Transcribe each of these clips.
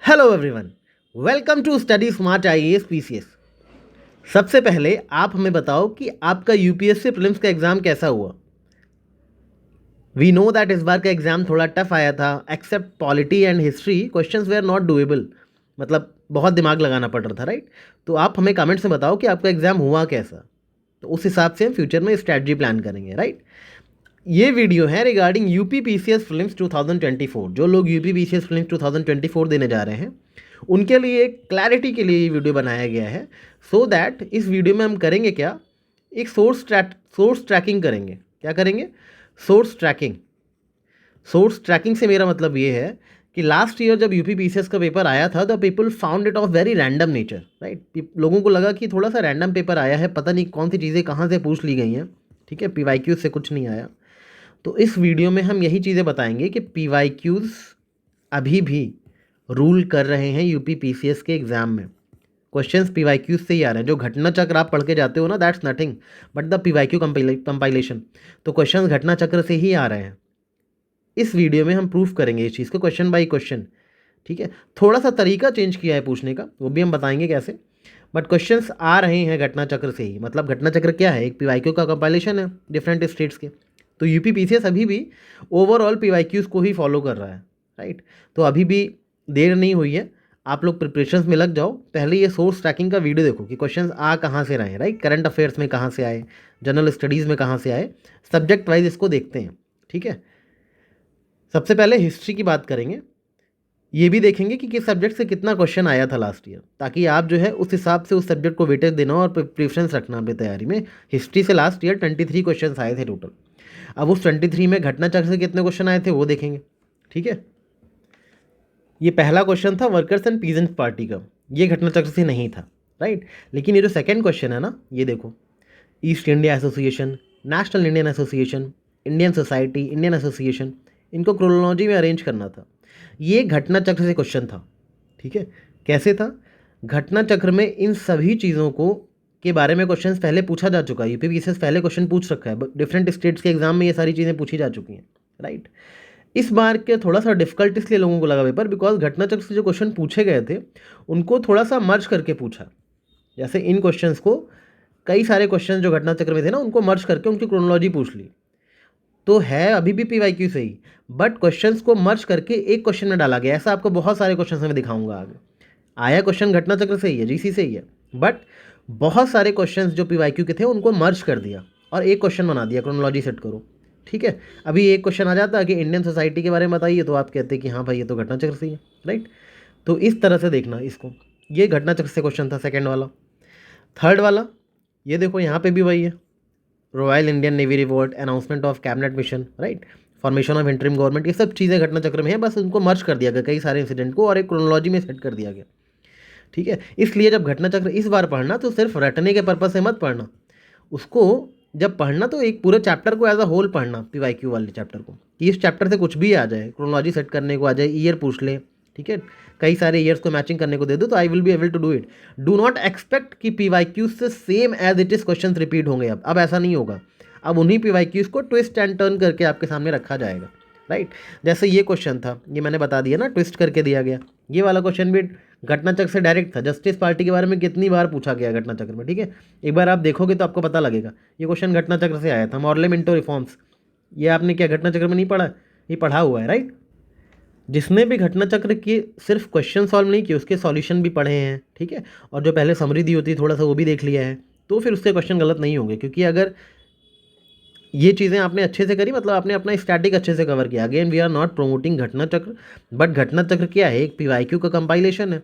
Hello everyone, welcome to Study Smart IAS PCS. सबसे पहले आप हमें बताओ कि आपका यूपीएससी प्रीलिम्स का एग्ज़ाम कैसा हुआ। वी नो दैट इस बार का एग्ज़ाम थोड़ा टफ आया था। Accept polity and history, questions where not doable, मतलब बहुत दिमाग लगाना पड़ रहा था, राइट। तो आप हमें कमेंट्स में बताओ कि आपका एग्ज़ाम हुआ कैसा, तो उस हिसाब से हम फ्यूचर में स्ट्रैटेजी प्लान करेंगे, राइट। ये वीडियो है रिगार्डिंग यूपी पीसीएस प्रीलिम्स 2024। जो लोग यूपी पीसीएस प्रीलिम्स 2024 देने जा रहे हैं उनके लिए क्लैरिटी के लिए ये वीडियो बनाया गया है। सो दैट इस वीडियो में हम करेंगे क्या, एक सोर्स ट्रैकिंग करेंगे। क्या करेंगे? Source trekking. सोर्स ट्रैकिंग से मेरा मतलब ये है कि लास्ट ईयर जब यूपी पीसीएस का पेपर आया था the people found it of very random nature, right. लोगों को लगा कि थोड़ा सा रैंडम पेपर आया है, पता नहीं कौन सी चीज़ें कहाँ से पूछ ली गई हैं, ठीक है, पीवाईक्यू से कुछ नहीं आया। तो इस वीडियो में हम यही चीज़ें बताएंगे कि पीवाईक्यूज़ अभी भी रूल कर रहे हैं यूपी पीसीएस के एग्ज़ाम में। क्वेश्चंस पीवाईक्यूज़ से ही आ रहे हैं। जो घटना चक्र आप पढ़ के जाते हो ना, that's nothing but the PYQ compilation. तो क्वेश्चंस घटना चक्र से ही आ रहे हैं। इस वीडियो में हम प्रूफ करेंगे इस चीज़ को क्वेश्चन बाई क्वेश्चन, ठीक है। थोड़ा सा तरीका चेंज किया है पूछने का, वो भी हम बताएंगे कैसे, बट क्वेश्चंस आ रहे हैं घटना चक्र से ही। मतलब घटना चक्र क्या है? एक पीवाईक्यू का कंपाइलेशन है डिफरेंट स्टेट्स के। तो यूपी पीसीएस अभी भी ओवरऑल पीवाईक्यूज़ को ही फॉलो कर रहा है, राइट। तो अभी भी देर नहीं हुई है, आप लोग प्रिपरेशंस में लग जाओ। पहले ये सोर्स ट्रैकिंग का वीडियो देखो कि क्वेश्चंस आ कहाँ से रहे हैं, राइट। करंट अफेयर्स में कहाँ से आए, जनरल स्टडीज़ में कहाँ से आए, सब्जेक्ट वाइज इसको देखते हैं, ठीक है। सबसे पहले हिस्ट्री की बात करेंगे। ये भी देखेंगे कि किस सब्जेक्ट से कितना क्वेश्चन आया था लास्ट ईयर, ताकि आप जो है उस हिसाब से उस सब्जेक्ट को वेटेज देना और प्रेफरेंस रखना अपनी तैयारी में। हिस्ट्री से लास्ट ईयर 23 क्वेश्चन आए थे टोटल। अब उस 23 में घटना चक्र से कितने क्वेश्चन आए थे वो देखेंगे, ठीक है। ये पहला क्वेश्चन था वर्कर्स एंड पीजेंट्स पार्टी का, ये घटना चक्र से नहीं था, राइट। लेकिन ये जो सेकेंड क्वेश्चन है ना, ये देखो, east India association, national Indian association, Indian society, Indian association, इनको क्रोनोलॉजी में अरेंज करना था। ये घटना चक्र से क्वेश्चन था, ठीक है। कैसे था? घटना चक्र में इन सभी चीज़ों को के बारे में क्वेश्चन पहले पूछा जा चुका है। यूपी पीसीएस पहले क्वेश्चन पूछ रखा है, डिफरेंट स्टेट्स के एग्जाम में ये सारी चीज़ें पूछी जा चुकी हैं, राइट। इस बार के थोड़ा सा डिफिकल्ट इसलिए लोगों को लगा पेपर बिकॉज घटना चक्र से जो क्वेश्चन पूछे गए थे उनको थोड़ा सा मर्ज करके पूछा। जैसे इन क्वेश्चंस को, कई सारे क्वेश्चन जो घटना चक्र में थे ना उनको मर्ज करके उनकी क्रोनोलॉजी पूछ ली। तो है अभी भी पीवाईक्यू से ही, बट क्वेश्चंस को मर्ज करके एक क्वेश्चन में डाला गया। ऐसा आपको बहुत सारे क्वेश्चन में दिखाऊंगा आगे। आया क्वेश्चन घटना चक्र से ही है, जीसी से ही है, बट बहुत सारे क्वेश्चंस जो पीवाईक्यू के थे उनको मर्ज कर दिया और एक क्वेश्चन बना दिया, क्रोनोलॉजी सेट करो, ठीक है। अभी एक क्वेश्चन आ जाता है कि इंडियन सोसाइटी के बारे में बताइए, तो आप कहते हैं कि हाँ भाई ये तो घटना चक्र से ही है, राइट। तो इस तरह से देखना इसको। ये घटना चक्र से क्वेश्चन था सेकेंड वाला। थर्ड वाला ये देखो, यहाँ पे भी वही है, royal Indian navy revolt, announcement of cabinet mission, right, formation of interim government, ये सब चीज़ें घटना चक्र में है। बस उनको मर्ज कर दिया गया कई सारे इंसिडेंट को और एक क्रोनोलॉजी में सेट कर दिया गया, ठीक है। इसलिए जब घटना चक्र इस बार पढ़ना तो सिर्फ रटने के पर्पज से मत पढ़ना उसको। जब पढ़ना तो एक पूरे चैप्टर को एज अ होल पढ़ना, पीवाईक्यू वाले चैप्टर को, कि इस चैप्टर से कुछ भी आ जाए, क्रोनोलॉजी सेट करने को आ जाए, ईयर पूछ ले, ठीक है, कई सारे ईयर्स को मैचिंग करने को दे दो, तो I will be able to do it. Do not expect कि पीवाईक्यू से same as it is question repeat होंगे। अब ऐसा नहीं होगा। अब उन्हीं पीवाईक्यूज को ट्विस्ट एंड टर्न करके आपके सामने रखा जाएगा, राइट। जैसे ये क्वेश्चन था, ये मैंने बता दिया ना, ट्विस्ट करके दिया गया। ये वाला क्वेश्चन भी घटना चक्र से डायरेक्ट था। जस्टिस पार्टी के बारे में कितनी बार पूछा गया घटना चक्र में, ठीक है। एक बार आप देखोगे तो आपको पता लगेगा ये क्वेश्चन घटना चक्र से आया था। मॉरले मिंटो रिफॉर्म्स, ये आपने क्या घटना चक्र में नहीं पढ़ा? ये पढ़ा हुआ है, राइट। जिसने भी घटना चक्र के सिर्फ क्वेश्चन सॉल्व नहीं किए उसके सॉल्यूशन भी पढ़े हैं, ठीक है, और जो पहले समरी होती है थोड़ा सा वो भी देख लिया है, तो फिर उससे क्वेश्चन गलत नहीं होंगे। क्योंकि अगर ये चीज़ें आपने अच्छे से करी, मतलब आपने अपना स्टैटिक अच्छे से कवर किया। Again we are not promoting Ghatna Chakra, but घटना चक्र क्या है? एक पीवाईक्यू का कंपाइलेशन है,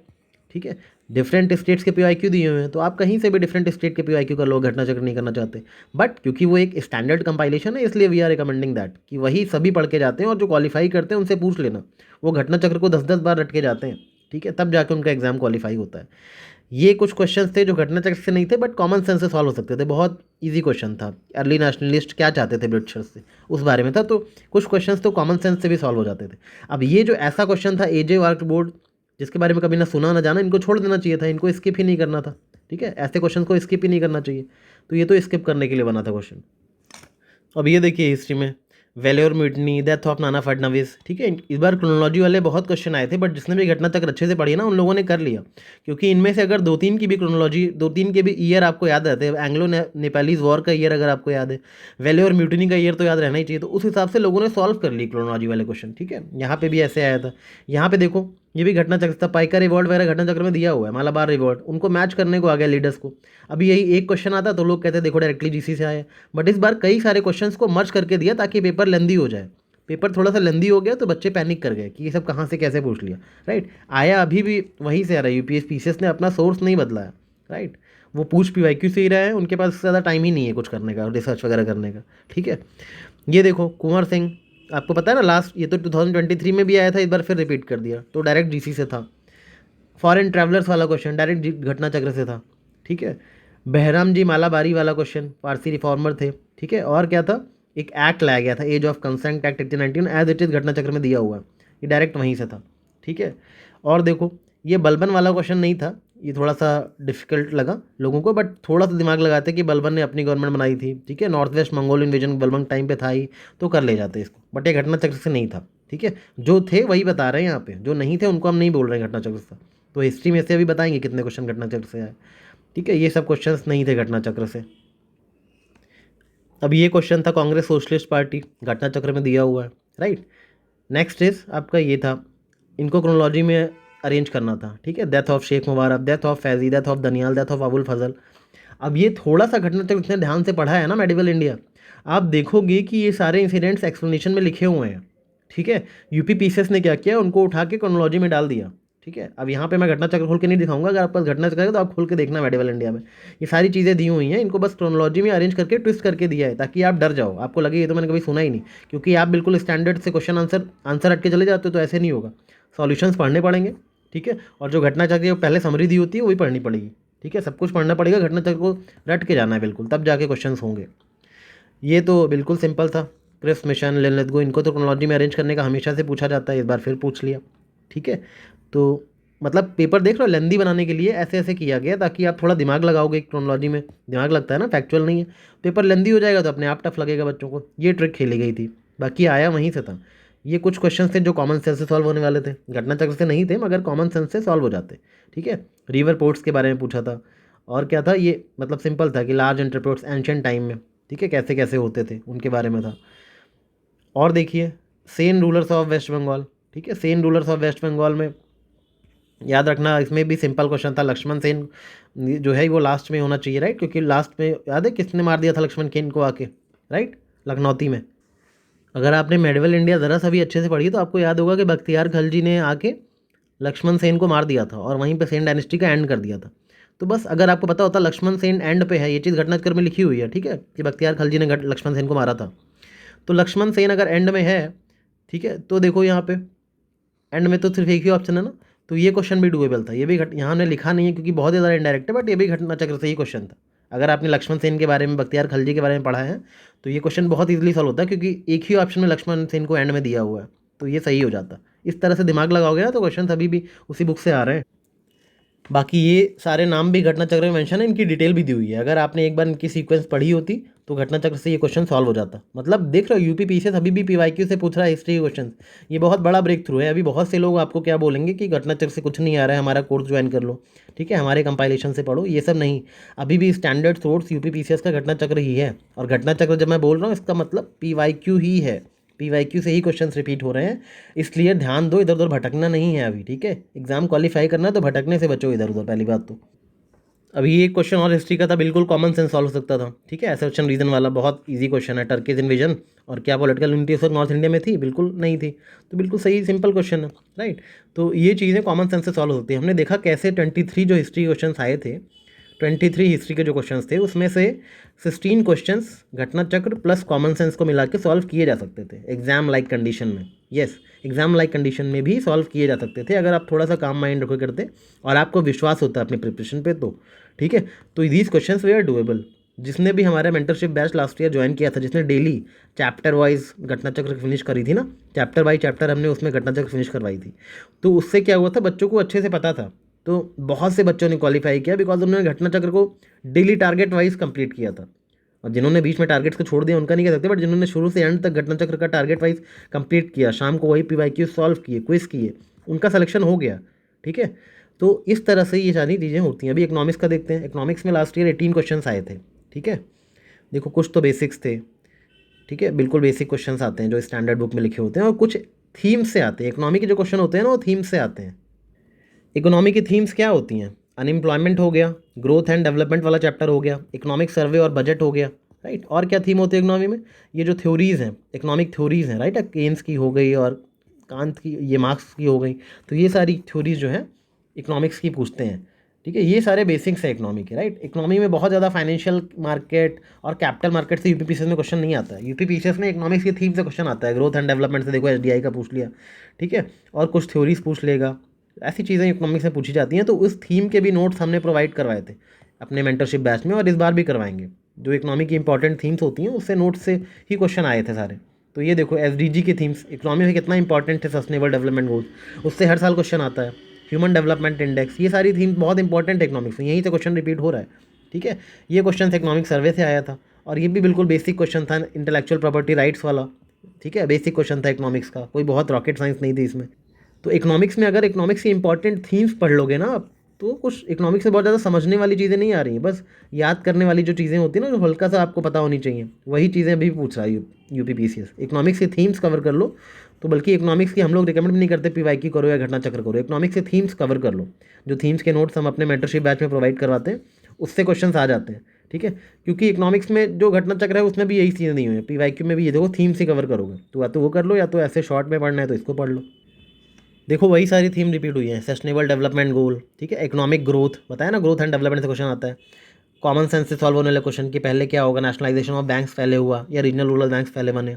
ठीक है। डिफरेंट स्टेट्स के पीवाईक्यू दिए हुए हैं, तो आप कहीं से भी डिफरेंट स्टेट के पीवाईक्यू का लोग घटना चक्र नहीं करना चाहते, बट क्योंकि वो एक स्टैंडर्ड कंपाइलेशन है इसलिए वी आर रिकमेंडिंग दैट कि वही सभी पढ़ के जाते हैं और जो क्वालिफाई करते हैं उनसे पूछ लेना। वो घटना चक्र को 10-10 बार रट के जाते हैं, ठीक है, तब जाकर उनका एग्जाम क्वालिफाई होता है। ये कुछ क्वेश्चंस थे जो घटना चक्र से नहीं थे बट कॉमन सेंस से सॉल्व हो सकते थे। बहुत इजी क्वेश्चन था, अर्ली नेशनलिस्ट क्या चाहते थे ब्रिटिशर्स से, उस बारे में था। तो कुछ क्वेश्चंस तो कॉमन सेंस से भी सॉल्व हो जाते थे। अब ये जो ऐसा क्वेश्चन था एजे वर्क बोर्ड, जिसके बारे में कभी ना सुना ना जाना, इनको छोड़ देना चाहिए था, इनको स्किप ही नहीं करना था, ठीक है। ऐसे क्वेश्चन को स्किप ही नहीं करना चाहिए, तो ये तो स्किप करने के लिए बना था क्वेश्चन। अब ये देखिए हिस्ट्री में valour mutiny, death of Nana Phadnavis. ठीक है, इस बार क्रोनोलॉजी वाले बहुत क्वेश्चन आए थे, बट जिसने भी घटना चक्र अच्छे से पढ़ी ना उन लोगों ने कर लिया, क्योंकि इनमें से अगर दो तीन की भी क्रोनोलॉजी, दो तीन के भी ईयर आपको याद रहते हैं, एंग्लो नेपालीज वॉर का ईयर अगर आपको याद है, वेल्योर म्यूटनी का ईयर तो याद रहना ही चाहिए, तो उस हिसाब से लोगों ने सॉल्व कर ली क्रोनोलॉजी वाले क्वेश्चन। ठीक है, यहाँ पे भी ऐसे आया था। यहाँ पे देखो ये भी घटना चक्र था, पाइका रिवॉर्ड वगैरह घटना चक्र में दिया हुआ है, मालाबार रिवॉर्ड, उनको मैच करने को आ गया लीडर्स को। अभी यही एक क्वेश्चन आता तो लोग कहते देखो डायरेक्टली जीसी से आया, बट इस बार कई सारे क्वेश्चंस को मर्ज करके दिया ताकि पेपर लेंदी हो जाए। पेपर थोड़ा सा लेंदी हो गया तो बच्चे पैनिक कर गए कि ये सब कहाँ से कैसे पूछ लिया। राइट, आया अभी भी वहीं से आ रहा है, यूपीएस पीसीएस ने अपना सोर्स नहीं बदला है। राइट, वो पूछ पीवाईक्यू से ही रहा है, उनके पास ज़्यादा टाइम ही नहीं है कुछ करने का, रिसर्च वगैरह करने का। ठीक है, ये देखो कुंवर सिंह, आपको पता है ना लास्ट, ये तो 2023 में भी आया था, इस बार फिर रिपीट कर दिया, तो डायरेक्ट जीसी से था। फॉरेन ट्रैवलर्स वाला क्वेश्चन डायरेक्ट घटना चक्र से था। ठीक है, बहराम जी मालाबारी वाला क्वेश्चन, पारसी रिफॉर्मर थे। ठीक है, और क्या था, एक एक्ट लाया गया था, age of consent act 1819, as it is Ghatna Chakra में दिया हुआ है, ये डायरेक्ट वहीं से था। ठीक है, और देखो ये बलबन वाला क्वेश्चन नहीं था, ये थोड़ा सा डिफिकल्ट लगा लोगों को, बट थोड़ा सा दिमाग लगाते कि बलबन ने अपनी गवर्नमेंट बनाई थी। ठीक है, north west Mongol invasion Balban time पे था ही, तो कर ले जाते इसको, बट ये घटना चक्र से नहीं था। ठीक है, जो थे वही बता रहे हैं यहाँ पे, जो नहीं थे उनको हम नहीं बोल रहे हैं घटना चक्र से। तो हिस्ट्री में से अभी बताएंगे कितने क्वेश्चन घटना चक्र से आए। ठीक है, ये सब क्वेश्चंस नहीं थे घटना चक्र से। अब ये क्वेश्चन था कांग्रेस सोशलिस्ट पार्टी, घटना चक्र में दिया हुआ है। राइट, नेक्स्ट इज आपका ये था, इनको क्रोनोलॉजी में अरेंज करना था। ठीक है, death of Shaikh Mubarak, death of Faizi, death of Daniyal, death of Abul Fazl. अब ये थोड़ा सा घटना चक्र इतने ध्यान से पढ़ा है ना मेडिवल इंडिया, आप देखोगे कि ये सारे इंसिडेंट्स एक्सप्लेनेशन में लिखे हुए हैं। ठीक है, यूपी पीसीएस ने क्या किया, उनको उठा के क्रोनोलॉजी में डाल दिया। ठीक है, अब यहाँ पे मैं घटना चक्र खोल के नहीं दिखाऊंगा, अगर आपके पास घटना चक्र है तो आप खोल के देखना मेडिवल इंडिया में, ये सारी चीज़ें दी हुई हैं, इनको बस क्रोनोलॉजी में अरेंज करके ट्विस्ट करके दिया है ताकि आप डर जाओ, आपको लगे ये तो मैंने कभी सुना ही नहीं, क्योंकि आप बिल्कुल स्टैंडर्ड से क्वेश्चन आंसर हट के चले जाते हो तो ऐसे नहीं होगा, सॉल्यूशंस पढ़ने पड़ेंगे। ठीक है, और जो घटना चक्र की पहले समरी दी होती है वही पढ़नी पड़ेगी। ठीक है, सब कुछ पढ़ना पड़ेगा, घटना चक्र को रट के जाना है बिल्कुल, तब जाके क्वेश्चंस होंगे। ये तो बिल्कुल सिंपल था, क्रिप्स मिशन, लेट्स गो, इनको तो क्रोनोलॉजी में अरेंज करने का हमेशा से पूछा जाता है, इस बार फिर पूछ लिया। ठीक है, तो मतलब पेपर देख लो लेंदी बनाने के लिए ऐसे ऐसे किया गया ताकि आप थोड़ा दिमाग लगाओगे, क्रोनोलॉजी में दिमाग लगता है ना, फैक्चुअल नहीं है, पेपर लेंदी हो जाएगा तो अपने आप टफ लगेगा बच्चों को, ये ट्रिक खेली गई थी, बाकी आया वहीं से था। ये कुछ क्वेश्चन थे जो कॉमन सेंस से सॉल्व होने वाले थे, घटना चक्र से नहीं थे मगर कॉमन सेंस से सॉल्व हो जाते। ठीक है, रिवर पोर्ट्स के बारे में पूछा था, और क्या था ये, मतलब सिंपल था कि लार्ज एंटरप्राइज एंशियंट टाइम में, ठीक है, कैसे कैसे होते थे उनके बारे में था। और देखिए सेन रूलर्स ऑफ वेस्ट बंगाल, ठीक है, सेन रूलर्स ऑफ वेस्ट बंगाल में याद रखना, इसमें भी सिंपल क्वेश्चन था, लक्ष्मण सेन जो है वो लास्ट में होना चाहिए। राइट, क्योंकि लास्ट में याद है किसने मार दिया था लक्ष्मण सेन को आके, राइट, लखनौती में। अगर आपने मेडिवल इंडिया ज़रा सा भी अच्छे से पढ़ी तो आपको याद होगा कि बख्तियार खलजी ने आके लक्ष्मण सेन को मार दिया था और वहीं पे सेन डायनेस्टी का एंड कर दिया था। तो बस अगर आपको पता होता लक्ष्मण सेन एंड पे है, ये चीज़ घटनाचक्र में लिखी हुई है। ठीक है, कि बख्तियार खलजी ने लक्ष्मण सेन को मारा था, तो लक्ष्मण सेन अगर एंड में है, ठीक है, तो देखो यहाँ पे एंड में तो सिर्फ एक ही ऑप्शन है ना, तो ये क्वेश्चन भी डुएबल था। ये भी यहाँ हमने लिखा नहीं है क्योंकि बहुत ज़्यादा इनडायरेक्ट है, बट ये भी घटना चक्र से ही क्वेश्चन था। अगर आपने लक्ष्मण सेन के बारे में, बख्तियार खलजी के बारे में पढ़ा है तो ये क्वेश्चन बहुत ईजिली सॉल्व होता है, क्योंकि एक ही ऑप्शन में लक्ष्मण सेन को एंड में दिया हुआ है, तो ये सही हो जाता। इस तरह से दिमाग लगाओगे ना तो क्वेश्चन अभी भी उसी बुक से आ रहे हैं। बाकी ये सारे नाम भी घटना चक्र में मेंशन है, इनकी डिटेल भी दी हुई है, अगर आपने एक बार इनकी सीक्वेंस पढ़ी होती तो घटना चक्र से ये क्वेश्चन सॉल्व हो जाता। मतलब देख रहे हो यूपी पीसीएस अभी भी पीवाईक्यू से पूछ रहा है हिस्ट्री के क्वेश्चन, ये बहुत बड़ा ब्रेक थ्रू है। अभी बहुत से लोग आपको क्या बोलेंगे कि घटना चक्र से कुछ नहीं आ रहा है, हमारा कोर्स ज्वाइन कर लो, ठीक है, हमारे कंपाइलेशन से पढ़ो, ये सब नहीं, अभी भी स्टैंडर्ड सोर्स यूपी पीसीएस का घटना चक्र ही है। और घटना चक्र जब मैं बोल रहा हूँ इसका मतलब पीवाईक्यू ही है, पीवाईक्यू से ही क्वेश्चंस रिपीट हो रहे हैं, इसलिए ध्यान दो, इधर उधर भटकना नहीं है अभी। ठीक है, एग्जाम क्वालिफाई करना है तो भटकने से बचो इधर उधर, पहली बात तो। अभी ये क्वेश्चन और हिस्ट्री का था, बिल्कुल कॉमन सेंस सॉल्व हो सकता था। ठीक है, एसेप्शन रीजन वाला बहुत इजी क्वेश्चन है, टर्कीज इन्वेजन और क्या पॉलिटिकल यूनिटी उस वक्त नॉर्थ इंडिया में थी, बिल्कुल नहीं थी, तो बिल्कुल सही सिंपल क्वेश्चन है। राइट, तो ये चीज़ें कॉमन सेंस से सॉल्व होती है। हमने देखा कैसे 23 जो हिस्ट्री क्वेश्चन आए थे, 23 हिस्ट्री के जो क्वेश्चन थे उसमें से 16 क्वेश्चन घटना चक्र प्लस कॉमन सेंस को मिला के सॉल्व किए जा सकते थे एग्जाम लाइक कंडीशन में। यस, एग्जाम लाइक कंडीशन में भी सॉल्व किए जा सकते थे अगर आप थोड़ा सा काम माइंड रखो करते और आपको विश्वास होता है अपनी प्रिपरेशन पे तो। ठीक है, तो these question they are doable. जिसने भी हमारा mentorship batch last year join किया था, जिसने डेली चैप्टर वाइज घटना चक्र फिनिश करी थी ना, चैप्टर बाई चैप्टर हमने उसमें घटना चक्र फिनिश करवाई थी, तो उससे क्या हुआ था, बच्चों को अच्छे से पता था, तो बहुत से बच्चों ने क्वालिफाई किया बिकॉज उन्होंने घटना चक्र को डेली टारगेट वाइज कंप्लीट किया था। और जिन्होंने बीच में टारगेट्स को छोड़ दिया उनका नहीं कह सकते, बट जिन्होंने शुरू से एंड तक घटना चक्र का टारगेट वाइज कंप्लीट किया, शाम को वही PYQ सॉल्व किए, क्विज किए, उनका सिलेक्शन हो गया। ठीक है, तो इस तरह से ये सारी चीज़ें होती हैं। अभी इकोनॉमिक्स का देखते हैं। इकोनॉमिक्स में लास्ट ईयर 18 क्वेश्चन आए थे। ठीक है, देखो कुछ तो बेसिक्स थे। ठीक है, बिल्कुल बेसिक क्वेश्चंस आते हैं जो स्टैंडर्ड बुक में लिखे होते हैं, और कुछ थीम से आते हैं। इकोनॉमी के जो क्वेश्चन होते हैं ना वो थीम से आते हैं। इकोनॉमी की थीम्स क्या होती हैं? अनएम्प्लॉयमेंट हो गया, ग्रोथ एंड डेवलपमेंट वाला चैप्टर हो गया, इकोनॉमिक सर्वे और बजट हो गया, राइट। और क्या थीम होती है इकोनॉमी में? ये जो थ्योरीज़ हैं, इकोनॉमिक थ्योरीज़ हैं, राइट, केन्स की हो गई और कांत की, ये मार्क्स की हो गई। तो ये सारी थ्योरीज जो हैं इकोनॉमिक्स की पूछते हैं। ठीक है, ये सारे बेसिक्स है इकोनॉमी के, राइट। इकोनॉमी में बहुत ज़्यादा फाइनेंशियल मार्केट और कैपिटल मार्केट से यूपीपीसीएस में क्वेश्चन नहीं आता है। यूपीपीसीएस में इकोनॉमिक्स की थीम से क्वेश्चन आता है। ग्रोथ एंड डेवलपमेंट से देखो एसडीआई का पूछ लिया, ठीक है, और कुछ थ्योरीज पूछ लेगा। ऐसी चीज़ें इकोनॉमिक्स में पूछी जाती हैं। तो उस थीम के भी नोट्स हमने प्रोवाइड करवाए थे अपने मेंटरशिप बैच में, और इस बार भी करवाएंगे। जो इकोनॉमी की इंपॉर्टेंट थीम्स होती हैं उससे नोट्स से ही क्वेश्चन आए थे सारे। तो ये देखो एसडीजी की थीम्स इकोनॉमी में कितना इंपॉर्टेंट है, सस्टेनेबल डेवलपमेंट गोल्स, उससे हर साल क्वेश्चन आता है। ह्यूमन डेवलपमेंट इंडेक्स, ये सारी थीम बहुत इंपॉर्टेंट है इकोनॉमिक्स में, यहीं से क्वेश्चन रिपीट हो रहा है। ठीक है, ये क्वेश्चन इकोनॉमिक सर्वे से आया था, और ये भी बिल्कुल बेसिक क्वेश्चन था, इंटेलेक्चुअल प्रॉपर्टी राइट्स वाला। ठीक है, बेसिक क्वेश्चन था इकोनॉमिक्स का, कोई बहुत रॉकेट साइंस नहीं थी इसमें। तो इकोनॉमिक्स में अगर इकोनॉमिक्स की इंपॉर्टेंट थीम्स पढ़ लोगे ना आप, तो कुछ इकोनॉमिक्स से बहुत ज़्यादा समझने वाली चीज़ें नहीं आ रही हैं। बस याद करने वाली जो चीज़ें होती हैं ना, जो हल्का सा आपको पता होनी चाहिए, वही चीज़ें अभी पूछ रहा है यूपीपीसीएस। इकोनॉमिक्स की थीम्स कवर कर लो। तो बल्कि इकोनॉमिक्स की हम लोग रिकमेंड भी नहीं करते PYQ करो या घटना चक्र करो, इकोनॉमिक्स के थीम्स कवर कर लो। जो थीम्स के नोट्स हम अपने मेंटरशिप बैच में प्रोवाइड करवाते हैं उससे क्वेश्चन आ जाते हैं। ठीक है, क्योंकि इकोनॉमिक्स में जो घटना चक्र है उसमें भी यही चीज़ें नहीं हुई है। PYQ में भी ये देखो थीम्स ही कवर करोगे, तो या तो वो कर लो या तो ऐसे शॉर्ट में पढ़ना है तो इसको पढ़ लो। देखो वही सारी थीम रिपीट हुई है। सस्टेनेबल डेवलपमेंट गोल, ठीक है, इकोनॉमिक ग्रोथ बताया ना, ग्रोथ एंड डेवलपमेंट से क्वेश्चन आता है। कॉमन सेंस से सॉल्व होने वाले क्वेश्चन कि पहले क्या होगा, नेशनलाइजेशन ऑफ बैंक्स पहले हुआ या रीजनल रूरल बैंक्स पहले बने।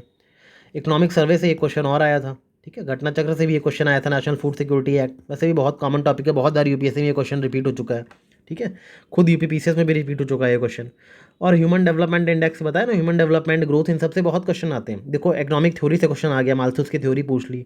इकोनॉमिक सर्वे से एक क्वेश्चन और आया था। ठीक है, घटना चक्र से भी एक क्वेश्चन आया था, नेशनल फूड सिक्योरिटी एक्ट, वैसे भी बहुत कॉमन टॉपिक है, बहुत बार यूपीएससी में ये क्वेश्चन रिपीट हो चुका है। ठीक है, खुद यूपीपीसीएस में भी रिपीट हो चुका है ये क्वेश्चन। और ह्यूमन डेवलपमेंट इंडेक्स बताया ना, ह्यूमन डेवलपमेंट ग्रोथ, इन सबसे बहुत क्वेश्चन आते हैं। देखो इकोनॉमिक थ्योरी से क्वेश्चन आ गया, माल्थus की थ्योरी पूछ ली।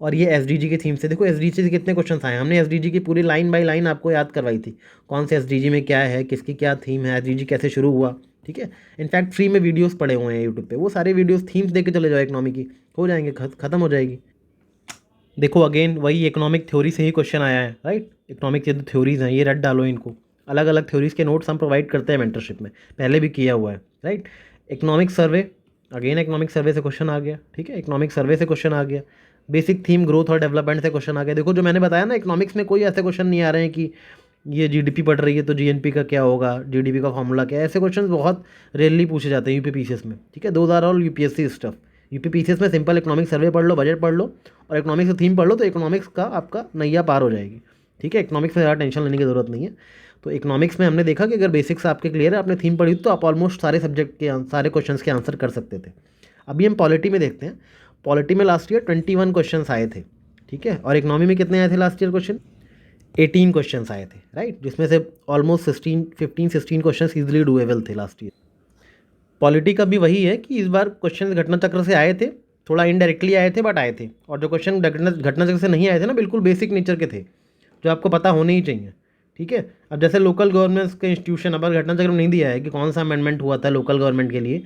और ये एसडीजी की थीम से देखो एसडीजी से कितने क्वेश्चन आए। हमने एसडीजी की पूरी लाइन बाय लाइन आपको याद करवाई थी, कौन से एसडीजी में क्या है, किसकी क्या थीम है, एसडीजी कैसे शुरू हुआ। ठीक है, इनफैक्ट फ्री में वीडियोस पड़े हुए हैं यूट्यूब पे, वो सारे वीडियोस थीम्स देख के चले जाओ इकोनॉमी की, हो जाएंगे, खत्म हो जाएगी। देखो अगेन वही इकोनॉमिक थ्योरी से ही क्वेश्चन आया है, राइट। इकोनॉमिक के जो थ्योरीज हैं ये रट डालो इनको। अलग अलग थ्योरीज के नोट्स हम प्रोवाइड करते हैं मेंटरशिप में, पहले भी किया हुआ है, right. Economic survey, again economic survey से क्वेश्चन आ गया। ठीक है, इकोनॉमिक सर्वे से क्वेश्चन आ गया। बेसिक थीम ग्रोथ और डेवलपमेंट से क्वेश्चन आ गया। देखो जो मैंने बताया ना, इकोनॉमिक्स में कोई ऐसे क्वेश्चन नहीं आ रहे हैं कि ये जीडीपी पढ़ रही है तो जीएनपी का क्या होगा, जीडीपी का फॉर्मूला क्या है। ऐसे क्वेश्चन बहुत रेयरली पूछे जाते हैं यूपीपीसीएस में। ठीक है, those are all UPSC stuff. UPPCS में सिंपल इकोनॉमिक सर्वे पढ़ लो, बजट पढ़ लो और इकोनॉमिक्स का थीम पढ़ लो, तो इकोनॉमिक्स का आपका नैया पार हो जाएगी। ठीक है, इकोनॉमिक्स में ज़्यादा टेंशन लेने की ज़रूरत नहीं है। तो इकोनॉमिक्स में हमने देखा कि अगर बेसिक्स आपके क्लियर है, आपने थीम पढ़ी तो आप ऑलमोस्ट सारे सब्जेक्ट के सारे क्वेश्चन के आंसर कर सकते थे। अभी हम पॉलिटी में देखते हैं। पॉलिटी में लास्ट ईयर 21 क्वेश्चन आए थे। ठीक है, और इकोनॉमी में कितने आए थे लास्ट ईयर क्वेश्चन? 18 क्वेश्चन आए थे, राइट, जिसमें से ऑलमोस्ट 15-16 क्वेश्चन ईजिली डूएबल थे लास्ट ईयर। पॉलिटी का भी वही है कि इस बार क्वेश्चन घटना चक्र से आए थे, थोड़ा इनडायरेक्टली आए थे बट आए थे। और जो क्वेश्चन घटना चक्र से नहीं आए थे ना, बिल्कुल बेसिक नेचर के थे, जो आपको पता होने ही चाहिए। ठीक है, अब जैसे लोकल गवर्नमेंट्स के इंस्टीट्यूशन, अब घटना चक्र में नहीं दिया है कि कौन सा अमेंडमेंट हुआ था लोकल गवर्नमेंट के लिए,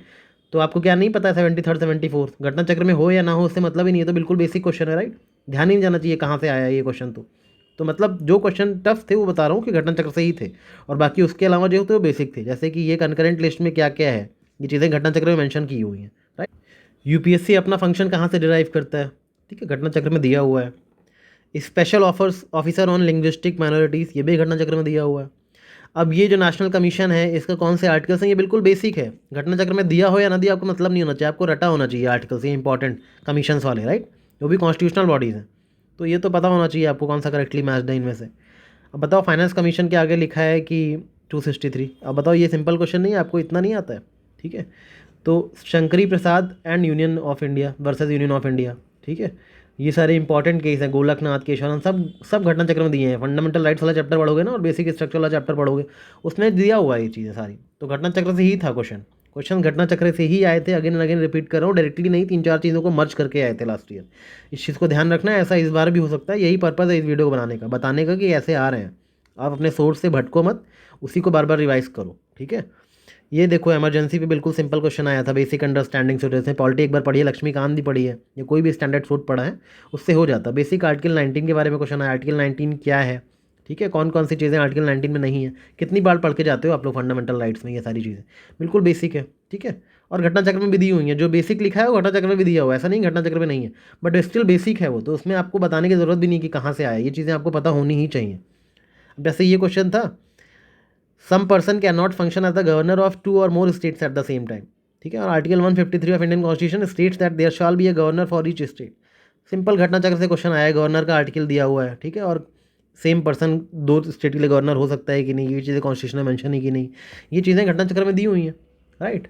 तो आपको क्या नहीं पता है 73rd 74th घटना चक्र में हो या ना हो, उससे मतलब ही नहीं है। तो बिल्कुल बेसिक क्वेश्चन है, राइट, ध्यान ही नहीं जाना चाहिए कहाँ से आया ये क्वेश्चन। तो मतलब जो क्वेश्चन टफ थे वो बता रहा हूँ कि घटना चक्र से ही थे, और बाकी उसके अलावा जो थे वो बेसिक थे। जैसे कि ये कंकरेंट लिस्ट में क्या क्या है, ये चीज़ें घटना चक्र में मेंशन की हुई हैं, राइट। यूपीएससी अपना फंक्शन कहाँ से डिराइव करता है? ठीक है, घटना चक्र में दिया हुआ है। Special officer on linguistic minorities, ये भी घटना चक्र में दिया हुआ है। अब ये जो नेशनल कमीशन है, इसका कौन से आर्टिकल्स हैं, ये बिल्कुल बेसिक है। घटना चक्र में दिया हो या ना दिया आपको मतलब नहीं होना चाहिए, आपको रटा होना चाहिए आर्टिकल्स, ये इंपॉर्टेंट कमीशंस वाले, राइट, वो भी कॉन्स्टिट्यूशनल बॉडीज़ हैं। तो ये तो पता होना चाहिए आपको कौन सा करेक्टली मैच्ड है इनमें से। अब बताओ फाइनेंस कमीशन के आगे लिखा है कि 263। अब बताओ ये सिंपल क्वेश्चन नहीं है, आपको इतना नहीं आता है। ठीक है, तो Shankari Prasad and Union of India versus Union of India. ठीक है, ये सारे इंपॉर्टेंट केस हैं, गोलकनाथ, केशवानंद, सब घटना चक्र में दिए हैं। फंडामेंटल राइट्स वाला चैप्टर पढ़ोगे ना और बेसिक स्ट्रक्चर वाला चैप्टर पढ़ोगे, उसमें दिया हुआ है ये चीज़ें सारी। तो घटना चक्र से ही था क्वेश्चन घटना चक्र से ही आए थे। अगेन एंड अगेन रिपीट कर रहा हूँ, डायरेक्टली नहीं, 3-4 चीज़ों को मर्ज करके आए थे लास्ट ईयर। इस चीज़ को ध्यान रखना है, ऐसा इस बार भी हो सकता है। यही पर्पज़ है इस वीडियो को बनाने का, बताने का कि ऐसे आ रहे हैं। आप अपने सोर्स से भटको मत, उसी को बार बार रिवाइज करो। ठीक है, ये देखो इमरजेंसी पे बिल्कुल सिंपल क्वेश्चन आया था, बेसिक अंडरस्टैंडिंग से जैसे पॉलिटी एक बार पढ़ी है, लक्ष्मीकांत भी पढ़ी है, या कोई भी स्टैंडर्ड सूट पढ़ा है उससे हो जाता। बेसिक आर्टिकल 19 के बारे में क्वेश्चन आया, आर्टिकल 19 क्या है, ठीक है, कौन कौन सी चीज़ें आर्टिकल 19 में नहीं है, कितनी बार पढ़ के जाते हो आप लोग फंडामेंटल राइट्स में, ये सारी चीज़ें बिल्कुल बेसिक है, ठीक है। और घटना चक्र में भी दी हुई है, जो बेसिक लिखा है वो घटना चक्र में भी दिया हुआ है, ऐसा नहीं घटना चक्र में नहीं है, बट स्टिल बेसिक है वो, तो उसमें आपको बताने की ज़रूरत भी नहीं कि कहाँ से आया, ये चीज़ें आपको पता होनी ही चाहिए। जैसे ये क्वेश्चन था, some person can not function as the governor of 2 और more states at the same time, ठीक है। और article 153 of Indian constitution states that there shall be a governor for each state. Simple Ghatna Chakra से question आया है, governor का article दिया हुआ है, ठीक है, और सेम पर्सन 2 स्टेट के लिए गवर्नर हो सकता है कि नहीं, ये चीज़ें कॉन्स्टिट्यूशन में मेंशन है कि नहीं, ये चीज़ें घटना चक्र में दी हुई हैं, राइट।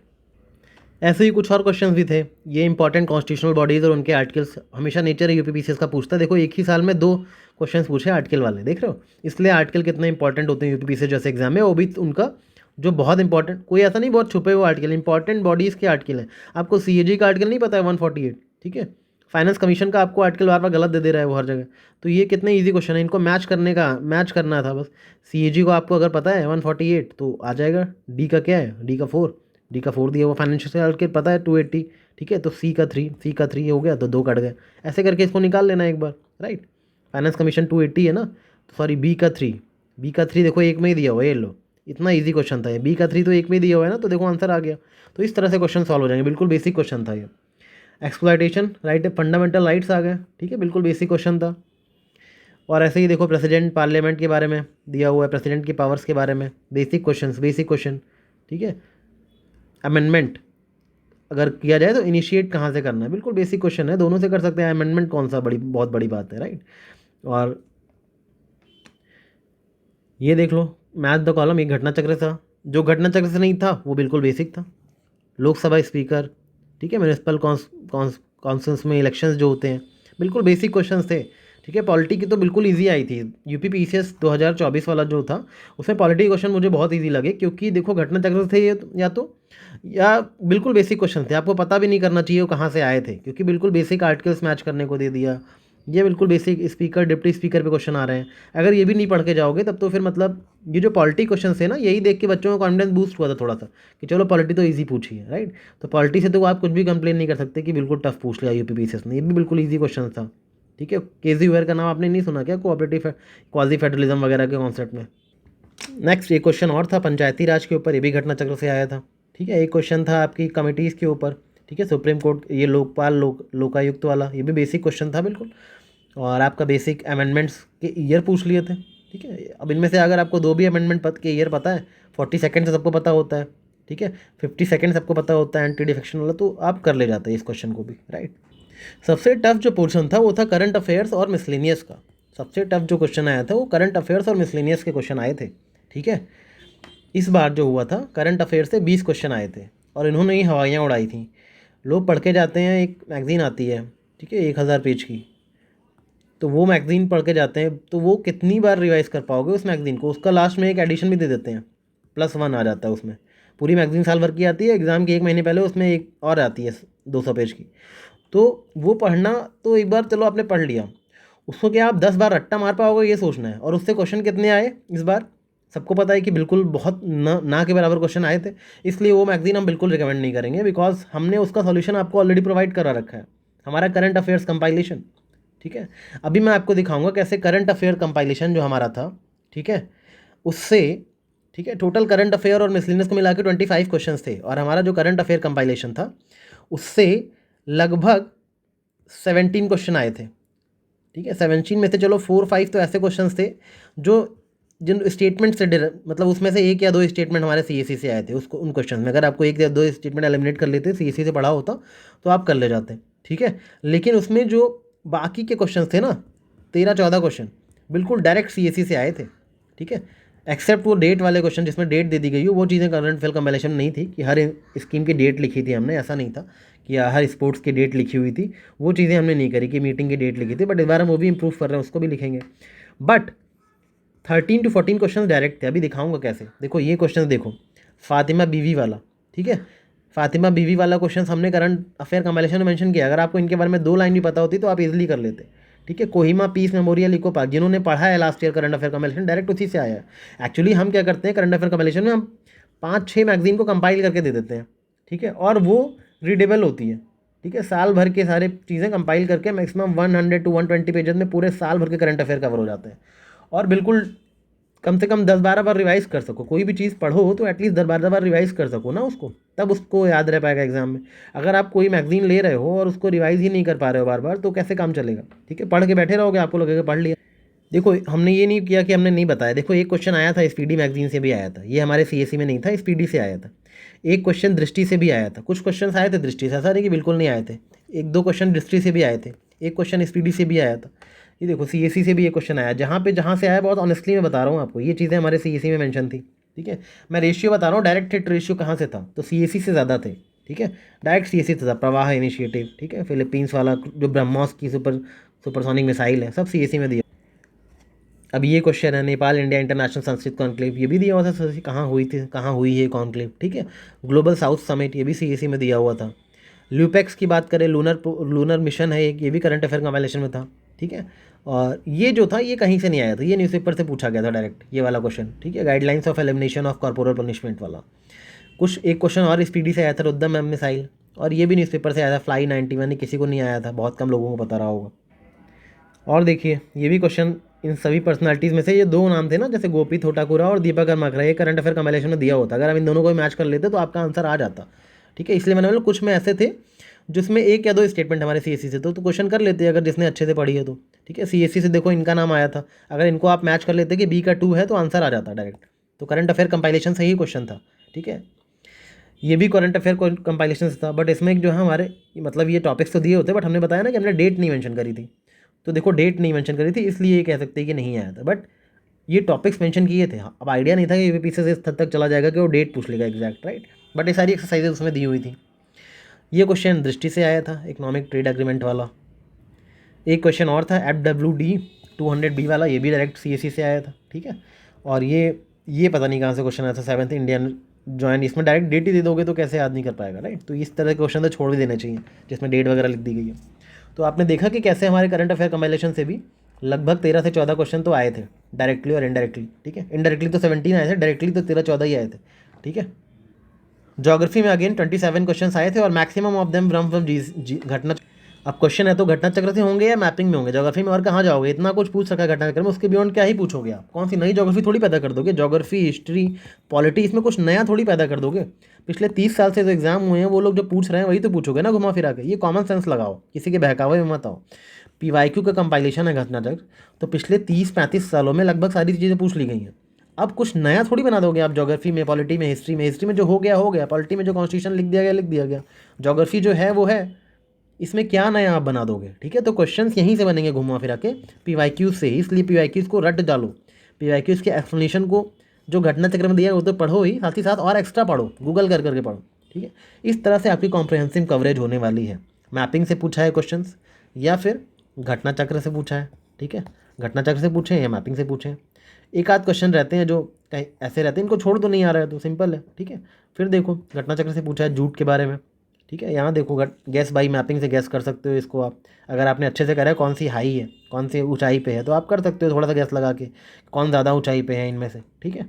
ऐसे ही कुछ और क्वेश्चंस भी थे, ये इंपॉर्टेंट कॉन्स्टिट्यूशनल बॉडीज़ और उनके आर्टिकल्स, हमेशा नेचर यूपीपीसीएस का पूछता है। देखो एक ही साल में 2 क्वेश्चंस पूछे आर्टिकल वाले, देख रहे हो, इसलिए आर्टिकल कितने इंपॉर्टेंट होते हैं यूपीपीसीएस जैसे एग्जाम में, वो भी उनका जो बहुत इंपॉर्टेंट, कोई ऐसा नहीं बहुत छुपे हुए आर्टिकल, इंपॉर्टेंट बॉडीज़ के आर्टिकल है। आपको सीएजी का आर्टिकल नहीं पता है 148, ठीक है, फाइनेंस कमीशन का आपको आर्टिकल बार बार गलत दे रहा है वो हर जगह। तो ये कितने ईजी क्वेश्चन है, इनको मैच करना था बस। सीएजी को आपको अगर पता है 148 तो आ जाएगा, डी का क्या है, डी का 4 दिया हुआ, फाइनेंशियल के पता है 280, ठीक है, तो सी का 3 हो गया, तो 2 कट गए, ऐसे करके इसको निकाल लेना एक बार, राइट। फाइनेंस कमीशन 280 है ना, तो सॉरी बी का 3 देखो एक में ही दिया हुआ है, ये लो, इतना ईजी क्वेश्चन था ये, बी का 3 तो एक में ही दिया हुआ है ना, तो देखो आंसर आ गया। तो इस तरह से क्वेश्चन सॉल्व हो जाएंगे, बिल्कुल बेसिक क्वेश्चन था ये। एक्सप्लॉयटेशन राइट, फंडामेंटल राइट्स आ गए, ठीक है, बिल्कुल बेसिक क्वेश्चन था। और ऐसे ही देखो प्रेसिडेंट पार्लियामेंट के बारे में दिया हुआ है, प्रेसिडेंट की पावर्स के बारे में बेसिक क्वेश्चन, ठीक है। अमेंडमेंट अगर किया जाए तो इनिशिएट कहाँ से करना है, बिल्कुल बेसिक क्वेश्चन है, दोनों से कर सकते हैं। अमेंडमेंट कौन सा बहुत बड़ी बात है, राइट। और ये देख लो मैथ द कॉलम, एक घटना चक्र था, जो घटना चक्र से नहीं था वो बिल्कुल बेसिक था। लोकसभा स्पीकर, ठीक है, म्यूनिसिपल कॉन्फ्रेंस में इलेक्शंस जो होते हैं, बिल्कुल बेसिक क्वेश्चंस थे, ठीक है। पॉलिटी की तो बिल्कुल इजी आई थी, यूपीपीसीएस 2024 वाला जो था उसमें पॉलिटी क्वेश्चन मुझे बहुत इजी लगे, क्योंकि देखो घटना चक्र थे ये या बिल्कुल बेसिक क्वेश्चन थे, आपको पता भी नहीं करना चाहिए वो कहाँ से आए थे, क्योंकि बिल्कुल बेसिक आर्टिकल्स मैच करने को दे दिया। ये बिल्कुल बेसिक स्पीकर डिप्टी स्पीकर पे क्वेश्चन आ रहे हैं, अगर ये भी नहीं पढ़ के जाओगे तब तो फिर मतलब ये जो पॉलिटी क्वेश्चन थे ना, यही देख के बच्चों का कॉन्फिडेंस बूस्ट हुआ था थोड़ा सा कि चलो पॉलिटी तो ईजी पूछी है, राइट। तो पॉलिटी से तो आप कुछ भी कंप्लेन नहीं कर सकते कि बिल्कुल टफ पूछ लिया यूपीपीसीएस ने, ये भी बिल्कुल ईजी क्वेश्चन था, ठीक है। केजरीवाल का नाम आपने नहीं सुना क्या, कोऑपरेटिव क्वाजी फेडरलिज्म वगैरह के कॉन्सेप्ट में। नेक्स्ट एक क्वेश्चन और था पंचायती राज के ऊपर, ये भी घटना चक्र से आया था, ठीक है। एक क्वेश्चन था आपकी कमिटीज़ के ऊपर, ठीक है, सुप्रीम कोर्ट ये लोकपाल लोकायुक्त वाला, ये भी बेसिक क्वेश्चन था बिल्कुल। और आपका बेसिक अमेंडमेंट्स के ईयर पूछ लिए थे, ठीक है। अब इनमें से अगर आपको 2 भी अमेंडमेंट पद के ईयर पता है, 40 सेकेंड से सबको पता होता है, ठीक है, 50 सेकेंड सबको पता होता है एंटी डिफेक्शन वाला, तो आप कर ले जाते हैं इस क्वेश्चन को भी, राइट। सबसे टफ जो पोर्शन था वो था करंट अफेयर्स और मिसलेनियस का, सबसे टफ जो क्वेश्चन आया था वो करंट अफेयर्स और मिसलेनियस के क्वेश्चन आए थे, ठीक है। इस बार जो हुआ था करंट अफेयर से 20 क्वेश्चन आए थे और इन्होंने ही हवाइयाँ उड़ाई थी। लोग पढ़ के जाते हैं, एक मैगज़ीन आती है, ठीक है, 1000 पेज की, तो वो मैगज़ीन पढ़ के जाते हैं, तो वो कितनी बार रिवाइज़ कर पाओगे उस मैगज़ीन को, उसका लास्ट में एक एडिशन भी दे देते हैं, +1 आ जाता है उसमें। पूरी मैगज़ीन साल भर की आती है, एग्ज़ाम के 1 महीने पहले उसमें एक और आती है 200 पेज की, तो वो पढ़ना, तो एक बार चलो आपने पढ़ लिया, उसको क्या आप 10 बार रट्टा मार पाओगे ये सोचना है। और उससे क्वेश्चन कितने आए इस बार, सबको पता है कि बिल्कुल बहुत ना के बराबर क्वेश्चन आए थे, इसलिए वो मैगज़ीन हम बिल्कुल रिकमेंड नहीं करेंगे, बिकॉज हमने उसका सॉल्यूशन आपको ऑलरेडी प्रोवाइड करा रखा है, हमारा करंट अफेयर्स कंपाइलेशन, ठीक है। अभी मैं आपको दिखाऊंगा कैसे करंट अफेयर कंपाइलेशन जो हमारा था, ठीक है, उससे, ठीक है, टोटल करंट अफेयर और मिसलेनियस को मिला के 25 क्वेश्चन थे, और हमारा जो करंट अफेयर कंपाइलेशन था उससे लगभग 17 क्वेश्चन आए थे, ठीक है। 17 में से चलो 4-5 तो ऐसे क्वेश्चन थे जो जिन स्टेटमेंट से मतलब उसमें से 1 या 2 स्टेटमेंट हमारे सीएससी से आए थे, उसको उन क्वेश्चन में अगर आपको 1 या 2 स्टेटमेंट एलिमिनेट कर लेते सीएससी से पढ़ा होता तो आप कर ले जाते, ठीक है। लेकिन उसमें जो बाकी के क्वेश्चन थे ना, 13-14 क्वेश्चन बिल्कुल डायरेक्ट सीएससी से आए थे, ठीक है, एक्सेप्ट वो डेट वाले क्वेश्चन जिसमें डेट दे दी गई हो, वो चीज़ें करंट अफेयर कंपाइलेशन नहीं थी कि हर स्कीम की डेट लिखी थी हमने, ऐसा नहीं था कि हर स्पोर्ट्स की डेट लिखी हुई थी, वो चीज़ें हमने नहीं करी कि मीटिंग की डेट लिखी थी, बट इस बार हम वो भी इंप्रूव कर रहे हैं, उसको भी लिखेंगे। बट 13 to 14 क्वेश्चन डायरेक्ट थे, अभी दिखाऊंगा कैसे। देखो ये क्वेश्चन देखो, फातिमा बीवी वाला, ठीक है, फातिमा बीवी वाला क्वेश्चन हमने करंट अफेयर कंपाइलेशन में मेंशन किया, अगर आपको इनके बारे में 2 लाइन भी पता होती तो आप इजीली कर लेते, ठीक है। Kohima peace memorial eco park, जिन्होंने पढ़ा है last year current affair compilation, direct उसी से आया है। एक्चुअली हम क्या करते हैं करंट अफेयर कंपाइलेशन में, हम 5-6 मैगजीन को कंपाइल करके दे देते हैं, ठीक है, और वो रीडेबल होती है, ठीक है। साल भर के सारे चीज़ें कंपाइल करके मैक्सिमम 100 to 120 पेजेस में पूरे साल भर के करंट अफेयर कवर हो जाते हैं। और बिल्कुल कम से कम 10-12 बार रिवाइज कर सको, कोई भी चीज़ पढ़ो तो एटलीस्ट 10-12 बार रिवाइज कर सको ना उसको, तब उसको याद रह पाएगा एग्जाम में। अगर आप कोई मैगजीन ले रहे हो और उसको रिवाइज ही नहीं कर पा रहे हो बार बार, तो कैसे काम चलेगा, ठीक है। पढ़ के बैठे रहोगे, आपको लगेगा पढ़ लिया। देखो हमने ये नहीं किया कि हमने नहीं बताया। देखो एक क्वेश्चन आया था, स्पीडी मैगजीन से भी आया था, ये हमारे सीएससी में नहीं था, स्पीडी से आया था। एक क्वेश्चन दृष्टि से भी आया था, कुछ क्वेश्चन आए थे दृष्टि से, ऐसा नहीं कि बिल्कुल नहीं आए थे। 1-2 क्वेश्चन दृष्टि से भी आए थे, एक क्वेश्चन स्पीडी से भी आया था। ये देखो सीएससी से भी ये क्वेश्चन आया, जहाँ से आया बहुत ऑनेस्टली मैं बता रहा हूँ आपको, ये चीज़ें हमारे सीएससी में मेंशन थी, ठीक है। मैं रेशियो बता रहा हूँ, डायरेक्ट हिट रेशियो कहाँ से था, तो सीएससी से ज़्यादा थे, ठीक है। डायरेक्ट सीएससी से था, प्रवाह इनिशिएटिव, ठीक है, फिलीपींस वाला जो ब्रह्मोस की सुपरसोनिक मिसाइल है, सब सीएससी में दिया। अब ये क्वेश्चन है, Nepal India international Sanskrit conclave, ये भी दिया हुआ था कहाँ हुई थी, कहाँ हुई है कॉन्क्लेव, ठीक है। ग्लोबल साउथ समिट, ये भी सीएससी में दिया हुआ था। ल्यूपेक्स की बात करें, लूनर मिशन है एक, ये भी करंट अफेयर कंपाइलेशन में था, ठीक है। और ये जो था ये कहीं से नहीं आया था, ये न्यूज़पेपर से पूछा गया था डायरेक्ट, ये वाला क्वेश्चन, ठीक है। Guidelines of elimination of corporal punishment वाला। कुछ एक क्वेश्चन और स्पीडी से आया था, रुद्रम एम मिसाइल, और ये भी न्यूज़पेपर से आया था। फ्लाई 91, ये किसी को नहीं आया था, बहुत कम लोगों को पता रहा होगा। और देखिए ये भी क्वेश्चन, इन सभी पर्सनालिटीज़ में से ये 2 नाम थे ना, जैसे गोपी थोटाकुरा और दीपक कर्माकरा, ये करंट अफेयर कंपाइलेशन में दिया होता। अगर हम इन दोनों को मैच कर लेते तो आपका आंसर आ जाता, ठीक है। इसलिए मैंने बोला कुछ में ऐसे थे जिसमें 1 या 2 स्टेटमेंट हमारे सीएससी से, तो क्वेश्चन कर लेते अगर जिसने अच्छे से पढ़ी है तो, ठीक है। सीएससी से देखो इनका नाम आया था, अगर इनको आप मैच कर लेते कि बी का 2 है तो आंसर आ जाता डायरेक्ट। तो करंट अफेयर कंपाइलेशन से ही क्वेश्चन था, ठीक है। ये भी करंट अफेयर कंपाइलेशन से था, बट इसमें जो है हमारे मतलब ये टॉपिक्स तो दिए होते, बट हमने बताया ना कि हमने डेट नहीं मेंशन करी थी, तो देखो डेट नहीं मेंशन करी थी, इसलिए ये कह सकते हैं कि नहीं आया था, बट ये टॉपिक्स मेंशन किए थे। अब आइडिया नहीं था कि यूपीएससी से इस हद तक चला जाएगा कि वो डेट पूछ लेगा एग्जैक्ट, राइट। बट ये सारी एक्सरसाइजेज उसमें दी हुई थी। ये क्वेश्चन दृष्टि से आया था, इकोनॉमिक ट्रेड एग्रीमेंट वाला। एक क्वेश्चन और था FWD 200B वाला, ये भी डायरेक्ट सीएससी से आया था, ठीक है। और ये पता नहीं कहाँ से क्वेश्चन आया था, 7th इंडियन ज्वाइन, इसमें डायरेक्ट डेट ही दे दोगे तो कैसे याद नहीं कर पाएगा, राइट। तो इस तरह के क्वेश्चन तो छोड़ भी देने चाहिए जिसमें डेट वगैरह लिख दी गई है। तो आपने देखा कि कैसे हमारे करंट अफेयर कंपाइलेशन से भी लगभग 13 से 14 क्वेश्चन तो आए थे, डायरेक्टली और इनडायरेक्टली, ठीक है। इनडायरेक्टली तो 17 आए थे, डायरेक्टली तो 13-14 ही आए थे, ठीक है। ज्योग्राफी में अगेन 27 क्वेश्चन आए थे और मैक्सिमम ऑफ देम फ्रॉम घटना। अब क्वेश्चन है तो घटना चक्र से होंगे या मैपिंग में होंगे, ज्योग्राफी में और कहाँ जाओगे, इतना कुछ पूछ सका घटना चक्र में, उसके बियॉन्ड क्या ही पूछोगे आप, कौन सी नई ज्योग्राफी थोड़ी पैदा कर दोगे। ज्योग्राफी, हिस्ट्री, पॉलिटी, इसमें कुछ नया थोड़ी पैदा कर दोगे। पिछले 30 साल से जो एग्जाम हुए हैं वो लोग जो पूछ रहे हैं वही तो पूछोगे ना घुमा फिरा के। ये कॉमन सेंस लगाओ, किसी के बहकावे में मत आओ। पीवाईक्यू का कंपाइलेशन है घटना चक्र, तो पिछले 30-35 सालों में लगभग सारी चीज़ें पूछ ली गई हैं। अब कुछ नया थोड़ी बना दोगे आप ज्योग्राफी में, पॉलिटी में, हिस्ट्री में। हिस्ट्री में जो हो गया, पॉलिटी में जो कॉन्स्टिट्यूशन लिख दिया गया। ज्योग्राफी जो है वो है, इसमें क्या नया आप बना दोगे, ठीक है। तो क्वेश्चंस यहीं से बनेंगे घुमा फिरा के, पीवाईक्यूज से। इसलिए पीवाईक्यूज को रट डालो, पीवाईक्यूज के एक्सप्लेनेशन को जो घटना चक्र में दिया है वो तो पढ़ो ही, साथ ही साथ और एक्स्ट्रा पढ़ो, गूगल कर करके पढ़ो, ठीक है। इस तरह से आपकी कॉम्प्रहेंसिव कवरेज होने वाली है। मैपिंग से पूछा है क्वेश्चन, या फिर घटना चक्र से पूछा है, ठीक है। घटना चक्र से पूछे या मैपिंग से पूछे। एक आध क्वेश्चन रहते हैं जो कहीं ऐसे रहते हैं, इनको छोड़ तो नहीं आ रहा है तो सिंपल है, ठीक है। फिर देखो घटना चक्र से पूछा है जूट के बारे में, ठीक है। यहाँ देखो गैस बाई मैपिंग से गैस कर सकते हो इसको आप, अगर आपने अच्छे से करा है कौन सी हाई है, कौन सी ऊंचाई पे है, तो आप कर सकते हो थोड़ा सा गैस लगा के कौन ज़्यादा ऊंचाई पे है इनमें से, ठीक है।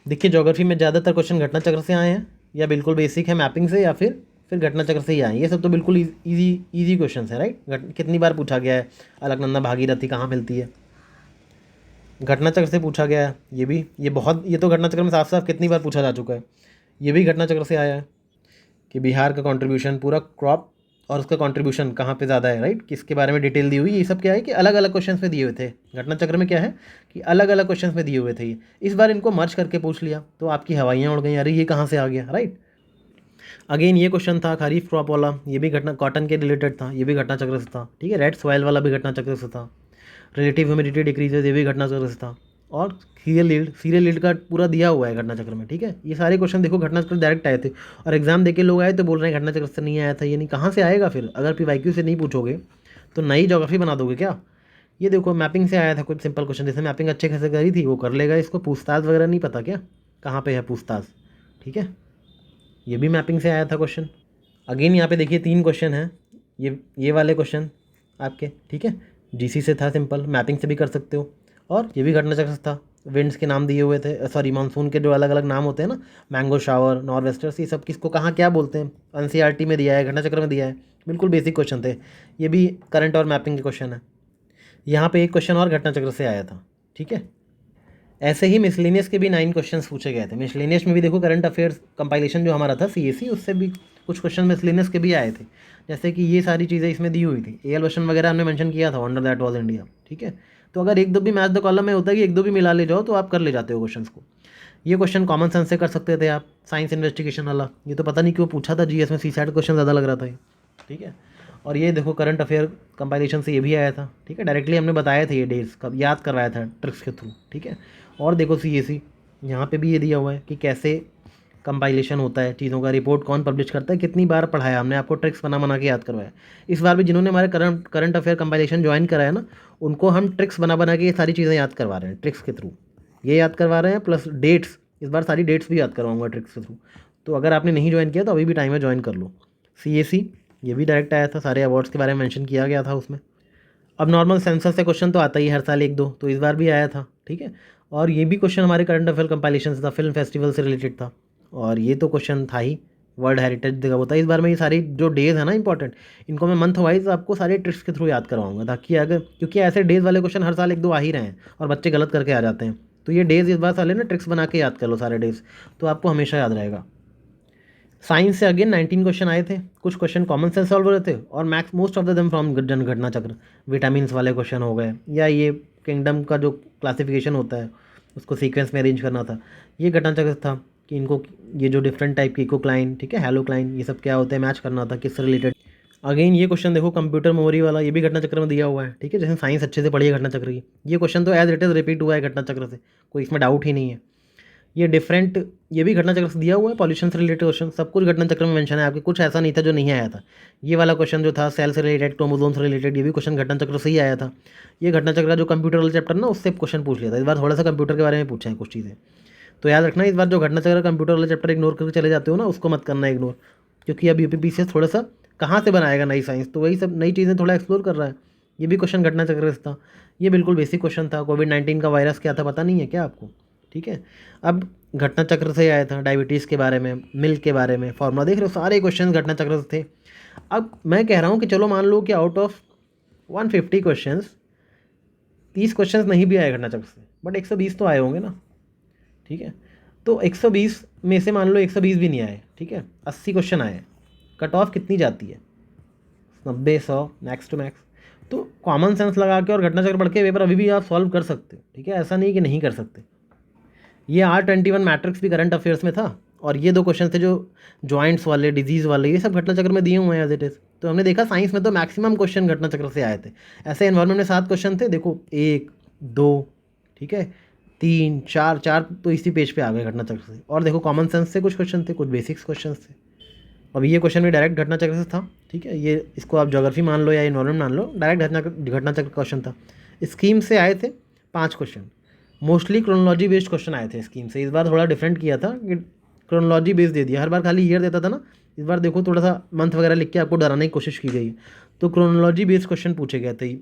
देखिए ज्योग्राफी में ज़्यादातर क्वेश्चन घटना चक्र से आए हैं, या बिल्कुल बेसिक है मैपिंग से, या फिर घटना चक्र से ही आए। ये सब तो बिल्कुल ईजी क्वेश्चन है, राइट। कितनी बार पूछा गया है अलकनंदा भागीरथी कहाँ मिलती है, घटना चक्र से पूछा गया है। ये तो घटना चक्र में साफ साफ कितनी बार पूछा जा चुका है। ये भी घटना चक्र से आया है कि बिहार का कंट्रीब्यूशन पूरा क्रॉप और उसका कंट्रीब्यूशन कहाँ पे ज़्यादा है, राइट, किसके बारे में डिटेल दी हुई। ये सब क्या है कि अलग अलग क्वेश्चंस में दिए हुए थे। घटना चक्र में क्या है कि अलग अलग क्वेश्चंस में दिए हुए थे, ये इस बार इनको मर्ज करके पूछ लिया तो आपकी हवाइयाँ उड़ गई, अरे ये कहाँ से आ गया, राइट। अगेन ये क्वेश्चन था खरीफ क्रॉप वाला, ये भी घटना कॉटन के रिलेटेड था, ये भी घटना चक्र से था, ठीक है। रेड सॉइल वाला भी घटना चक्र से था। रिलेटिव ह्यूमिडिटी डिक्रीजेज, ये भी घटना चक्र से था। और सीरियल लीड का पूरा दिया हुआ है घटना चक्र में, ठीक है। ये सारे क्वेश्चन देखो घटना चक्र डायरेक्ट आए थे, और एग्जाम देके लोग आए तो बोल रहे हैं घटना चक्र से नहीं आया था। ये नहीं, कहाँ से आएगा फिर, अगर पीवाईक्यू से नहीं पूछोगे तो नई ज्योग्राफी बना दोगे क्या। ये देखो मैपिंग से आया था कुछ सिंपल क्वेश्चन, जैसे मैपिंग अच्छे खासे करी थी वो कर लेगा, इसको पूछताछ वगैरह नहीं पता क्या कहाँ पे है पूछताछ, ठीक है। ये भी मैपिंग से आया था क्वेश्चन। अगेन यहाँ पे देखिए 3 क्वेश्चन हैं, ये वाले क्वेश्चन आपके, ठीक है। जीसी से था सिंपल, मैपिंग से भी कर सकते हो, और ये भी घटना चक्र से था। विंड्स के नाम दिए हुए थे, सॉरी मानसून के जो अलग अलग नाम होते हैं ना, मैंगो शावर, नॉर्वेस्टर्स, ये सब किसको कहाँ क्या बोलते हैं, एनसीईआरटी में दिया है, घटना चक्र में दिया है। बिल्कुल बेसिक क्वेश्चन थे, ये भी करंट और मैपिंग के क्वेश्चन है। यहाँ पे एक क्वेश्चन और घटना चक्र से आया था, ठीक है। ऐसे ही मिसलेनियस के भी 9 क्वेश्चंस पूछे गए थे। मिसलेनियस में भी देखो करंट अफेयर्स कंपाइलेशन जो हमारा था सीएसी, उससे भी कुछ क्वेश्चन मिसलेनियस के भी आए थे। जैसे कि ये सारी चीज़ें इसमें दी हुई थी, एल वर्शन वगैरह हमने मेंशन किया था, वंडर दैट वाज इंडिया, ठीक है। तो अगर एक दो भी मैच द कॉलम में होता है कि एक दो भी मिला ले जाओ तो आप कर ले जाते हो क्वेश्चन को। ये क्वेश्चन कॉमन सेंस से कर सकते थे आप, साइंस इन्वेस्टिगेशन वाला, ये तो पता नहीं क्यों पूछा था जीएस में, सीसैट क्वेश्चन ज़्यादा लग रहा था ये, ठीक है। और ये देखो करंट अफेयर कंपाइलेशन से ये भी आया था, ठीक है। डायरेक्टली हमने बताया था ये डेट्स, कब याद करवाया था ट्रिक्स के थ्रू, ठीक है। और देखो सीएसी, यहाँ पे भी ये दिया हुआ है कि कैसे कंपाइलेशन होता है चीज़ों का, रिपोर्ट कौन पब्लिश करता है, कितनी बार पढ़ाया हमने आपको, ट्रिक्स बना के याद करवाया। इस बार भी जिन्होंने हमारे करंट अफेयर कंपाइलेशन ज्वाइन कराया ना, उनको हम ट्रिक्स बना के ये सारी चीज़ें याद करवा रहे हैं, ट्रिक्स के थ्रू ये याद करवा रहे हैं, प्लस डेट्स, इस बार सारी डेट्स भी याद करवाऊंगा ट्रिक्स के थ्रू। तो अगर आपने नहीं ज्वाइन किया तो अभी भी टाइम है, ज्वाइन कर लो। सीएसी ये भी डायरेक्ट आया था, सारे अवार्ड्स के बारे में मेंशन किया गया था उसमें। अब नॉर्मल सेंसस से क्वेश्चन तो आता ही हर साल एक दो, तो इस बार भी आया था, ठीक है। और ये भी क्वेश्चन हमारे करंट अफेयर कंपाइलेशन से था, फिल्म फेस्टिवल से रिलेटेड था, और ये तो क्वेश्चन था ही, वर्ल्ड हेरिटेज डे का होता है। इस बार मैं ये सारी जो डेज है ना इंपॉर्टेंट, इनको मैं मंथ वाइज आपको सारे ट्रिक्स के थ्रू याद करवाऊंगा, ताकि अगर, क्योंकि ऐसे डेज वाले क्वेश्चन हर साल एक दो आ ही रहे हैं और बच्चे गलत करके आ जाते हैं, तो ये डेज इस बार साले ना ट्रिक्स बना के याद कर लो सारे डेज, तो आपको हमेशा याद रहेगा। साइंस से अगेन 19 क्वेश्चन आए थे, कुछ क्वेश्चन कॉमन सेंस सॉल्व हो रहे थे, और max most of the them from जन घटना चक्र, विटामिन्स वाले क्वेश्चन हो गए, या ये किंगडम का जो क्लासिफिकेशन होता है उसको सीक्वेंस में अरेंज करना था, ये घटना चक्र था कि इनको, ये जो डिफरेंट टाइप की इकोक्लाइन, ठीक है, हेलोक्लाइन, ये सब क्या होते हैं मैच करना था किससे रिलेटेड। अगेन ये क्वेश्चन देखो कंप्यूटर मेमोरी वाला, ये भी घटना चक्र में दिया हुआ है, ठीक है। जैसे साइंस अच्छे से पढ़िए घटना चक्र की, ये क्वेश्चन तो एज इट इज़ रिपीट हुआ है घटना चक्र से, कोई इसमें डाउट ही नहीं है। ये डिफरेंट, ये भी घटना चक्र से दिया हुआ है, पॉल्यूशन से रिलेटेड क्वेश्चन, सब कुछ घटना चक्र में मेंशन है आपके, कुछ ऐसा नहीं था जो नहीं आया था। ये वाला क्वेश्चन जो था सेल से रिलेटेड, क्रोमोसोम से रिलेटेड, ये भी क्वेश्चन घटना चक्र से ही आया था। ये घटना चक्र का जो कंप्यूटर वाला चैप्टर ना, उससे क्वेश्चन पूछ लिया था, इस बार थोड़ा सा कंप्यूटर के बारे में पूछे हैं कुछ चीज़ें, तो याद रखना इस बार जो घटना चक्र कंप्यूटर वाला चैप्टर इग्नोर करके चले जाते हो ना, उसको मत करना इग्नोर, क्योंकि अब यूपीपीसीएस थोड़ा सा कहाँ से बनाएगा नई साइंस, तो वही सब नई चीज़ें थोड़ा एक्सप्लोर कर रहा है। ये भी क्वेश्चन घटना चक्र से था, ये बिल्कुल बेसिक क्वेश्चन था। कोविड-19 का वायरस क्या था पता नहीं है क्या आपको, ठीक है। अब घटना चक्र से आया था, डायबिटीज़ के बारे में, मिल्क के बारे में, फार्मूला, देख रहे हो सारे क्वेश्चन घटना चक्र से थे। अब मैं कह रहा हूँ कि चलो मान लो कि आउट ऑफ 150 क्वेश्चंस 30 क्वेश्चंस नहीं भी आए घटना चक्र से, बट 120 तो आए होंगे ना, ठीक है। तो 120 में से मान लो 120 भी नहीं आए, ठीक है, 80 क्वेश्चन आए, कट ऑफ कितनी जाती है, 90, 100 मैक्स टू मैक्स। तो कॉमन सेंस लगा के और घटना चक्र पढ़ के पेपर अभी भी आप सॉल्व कर सकते हो, ठीक है, ऐसा नहीं कि नहीं कर सकते। ये R21 मैट्रिक्स भी करंट अफेयर्स में था, और ये दो क्वेश्चन थे जो जॉइंट्स वाले, डिजीज़ वाले, ये सब घटना चक्र में दिए हुए हैं एज इट इज़। तो हमने देखा साइंस में तो मैक्सिमम क्वेश्चन घटना चक्र से आए थे। ऐसे एनवायरनमेंट में 7 क्वेश्चन थे, देखो 1, 2, ठीक है, 3, 4, 4 तो इसी पेज पे आ गए घटना चक्र से। और देखो कॉमन सेंस से कुछ क्वेश्चन थे, कुछ बेसिक्स क्वेश्चन थे। अब ये क्वेश्चन भी डायरेक्ट घटना चक्र से था, ठीक है। ये इसको आप ज्योग्राफी मान लो या इन्वायरमेंट मान लो, डायरेक्ट घटना चक्र क्वेश्चन था। स्कीम से आए थे 5 question, mostly chronology based question आए थे स्कीम से। इस बार थोड़ा डिफरेंट किया था कि क्रोनोलॉजी बेस्ड दे दिया, हर बार खाली ईयर देता था ना, इस बार देखो थोड़ा सा मंथ वगैरह लिख के आपको डराने की कोशिश की गई है। तो क्रोनोलॉजी बेस्ड क्वेश्चन पूछे गए थे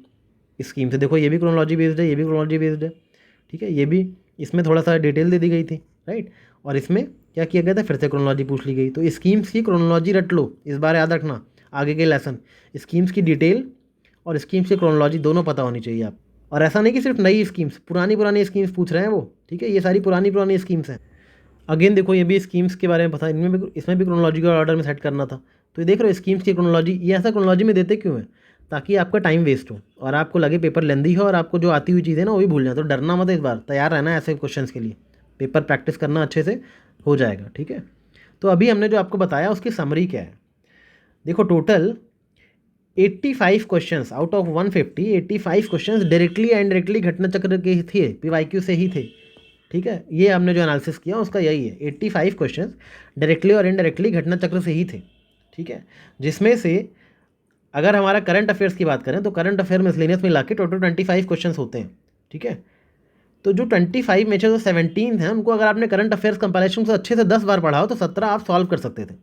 स्कीम से। देखो ये भी क्रोनोलॉजी बेस्ड है, ये भी क्रोनोलॉजी बेस्ड है, ठीक है। ये भी, इसमें थोड़ा सा डिटेल दे दी गई थी, राइट। और इसमें क्या किया गया था, फिर से क्रोनोलॉजी पूछ ली गई। तो स्कीम्स की क्रोनोलॉजी रट लो, इस बार याद रखना आगे के लेसन, स्कीम्स की डिटेल और स्कीम्स की क्रोनोलॉजी दोनों पता होनी चाहिए आप। और ऐसा नहीं कि सिर्फ नई स्कीम्स, पुरानी स्कीम्स पूछ रहे हैं वो, ठीक है, ये सारी पुरानी स्कीम्स हैं। अगेन देखो ये भी स्कीम्स के बारे में पता, इनमें भी, इसमें भी क्रोनोलॉजिकल ऑर्डर में सेट करना था। तो ये देख रहे हो स्कीम्स की क्रोनोलॉजी, ये ऐसा क्रोनोलॉजी में देते क्यों है, ताकि आपका टाइम वेस्ट हो और आपको लगे पेपर लेंदी हो और आपको जो आती हुई चीज़ें ना वो भी भूल जाए। तो डरना मत, इस बार तैयार रहना ऐसे क्वेश्चन के लिए, पेपर प्रैक्टिस करना अच्छे से हो जाएगा, ठीक है। तो अभी हमने जो आपको बताया उसकी समरी क्या है, देखो total 85 questions out of 150, 85 questions directly and indirectly घटना चक्र के थे, पीवाईक्यू से ही थे, ठीक है। ये हमने जो एनालिसिस किया उसका यही है, 85 क्वेश्चंस डायरेक्टली और इनडायरेक्टली घटना चक्र से ही थे, ठीक है। जिसमें से अगर हमारा करंट अफेयर्स की बात करें तो करंट अफेयर मिसलेनियस में लाके टोटल 25 क्वेश्चंस होते हैं, ठीक है। तो जो 25 में से जो 17 हैं उनको अगर आपने करंट अफेयर्स कंपाइलेशन से अच्छे से 10 बार पढ़ा हो तो 17 आप सॉल्व कर सकते थे,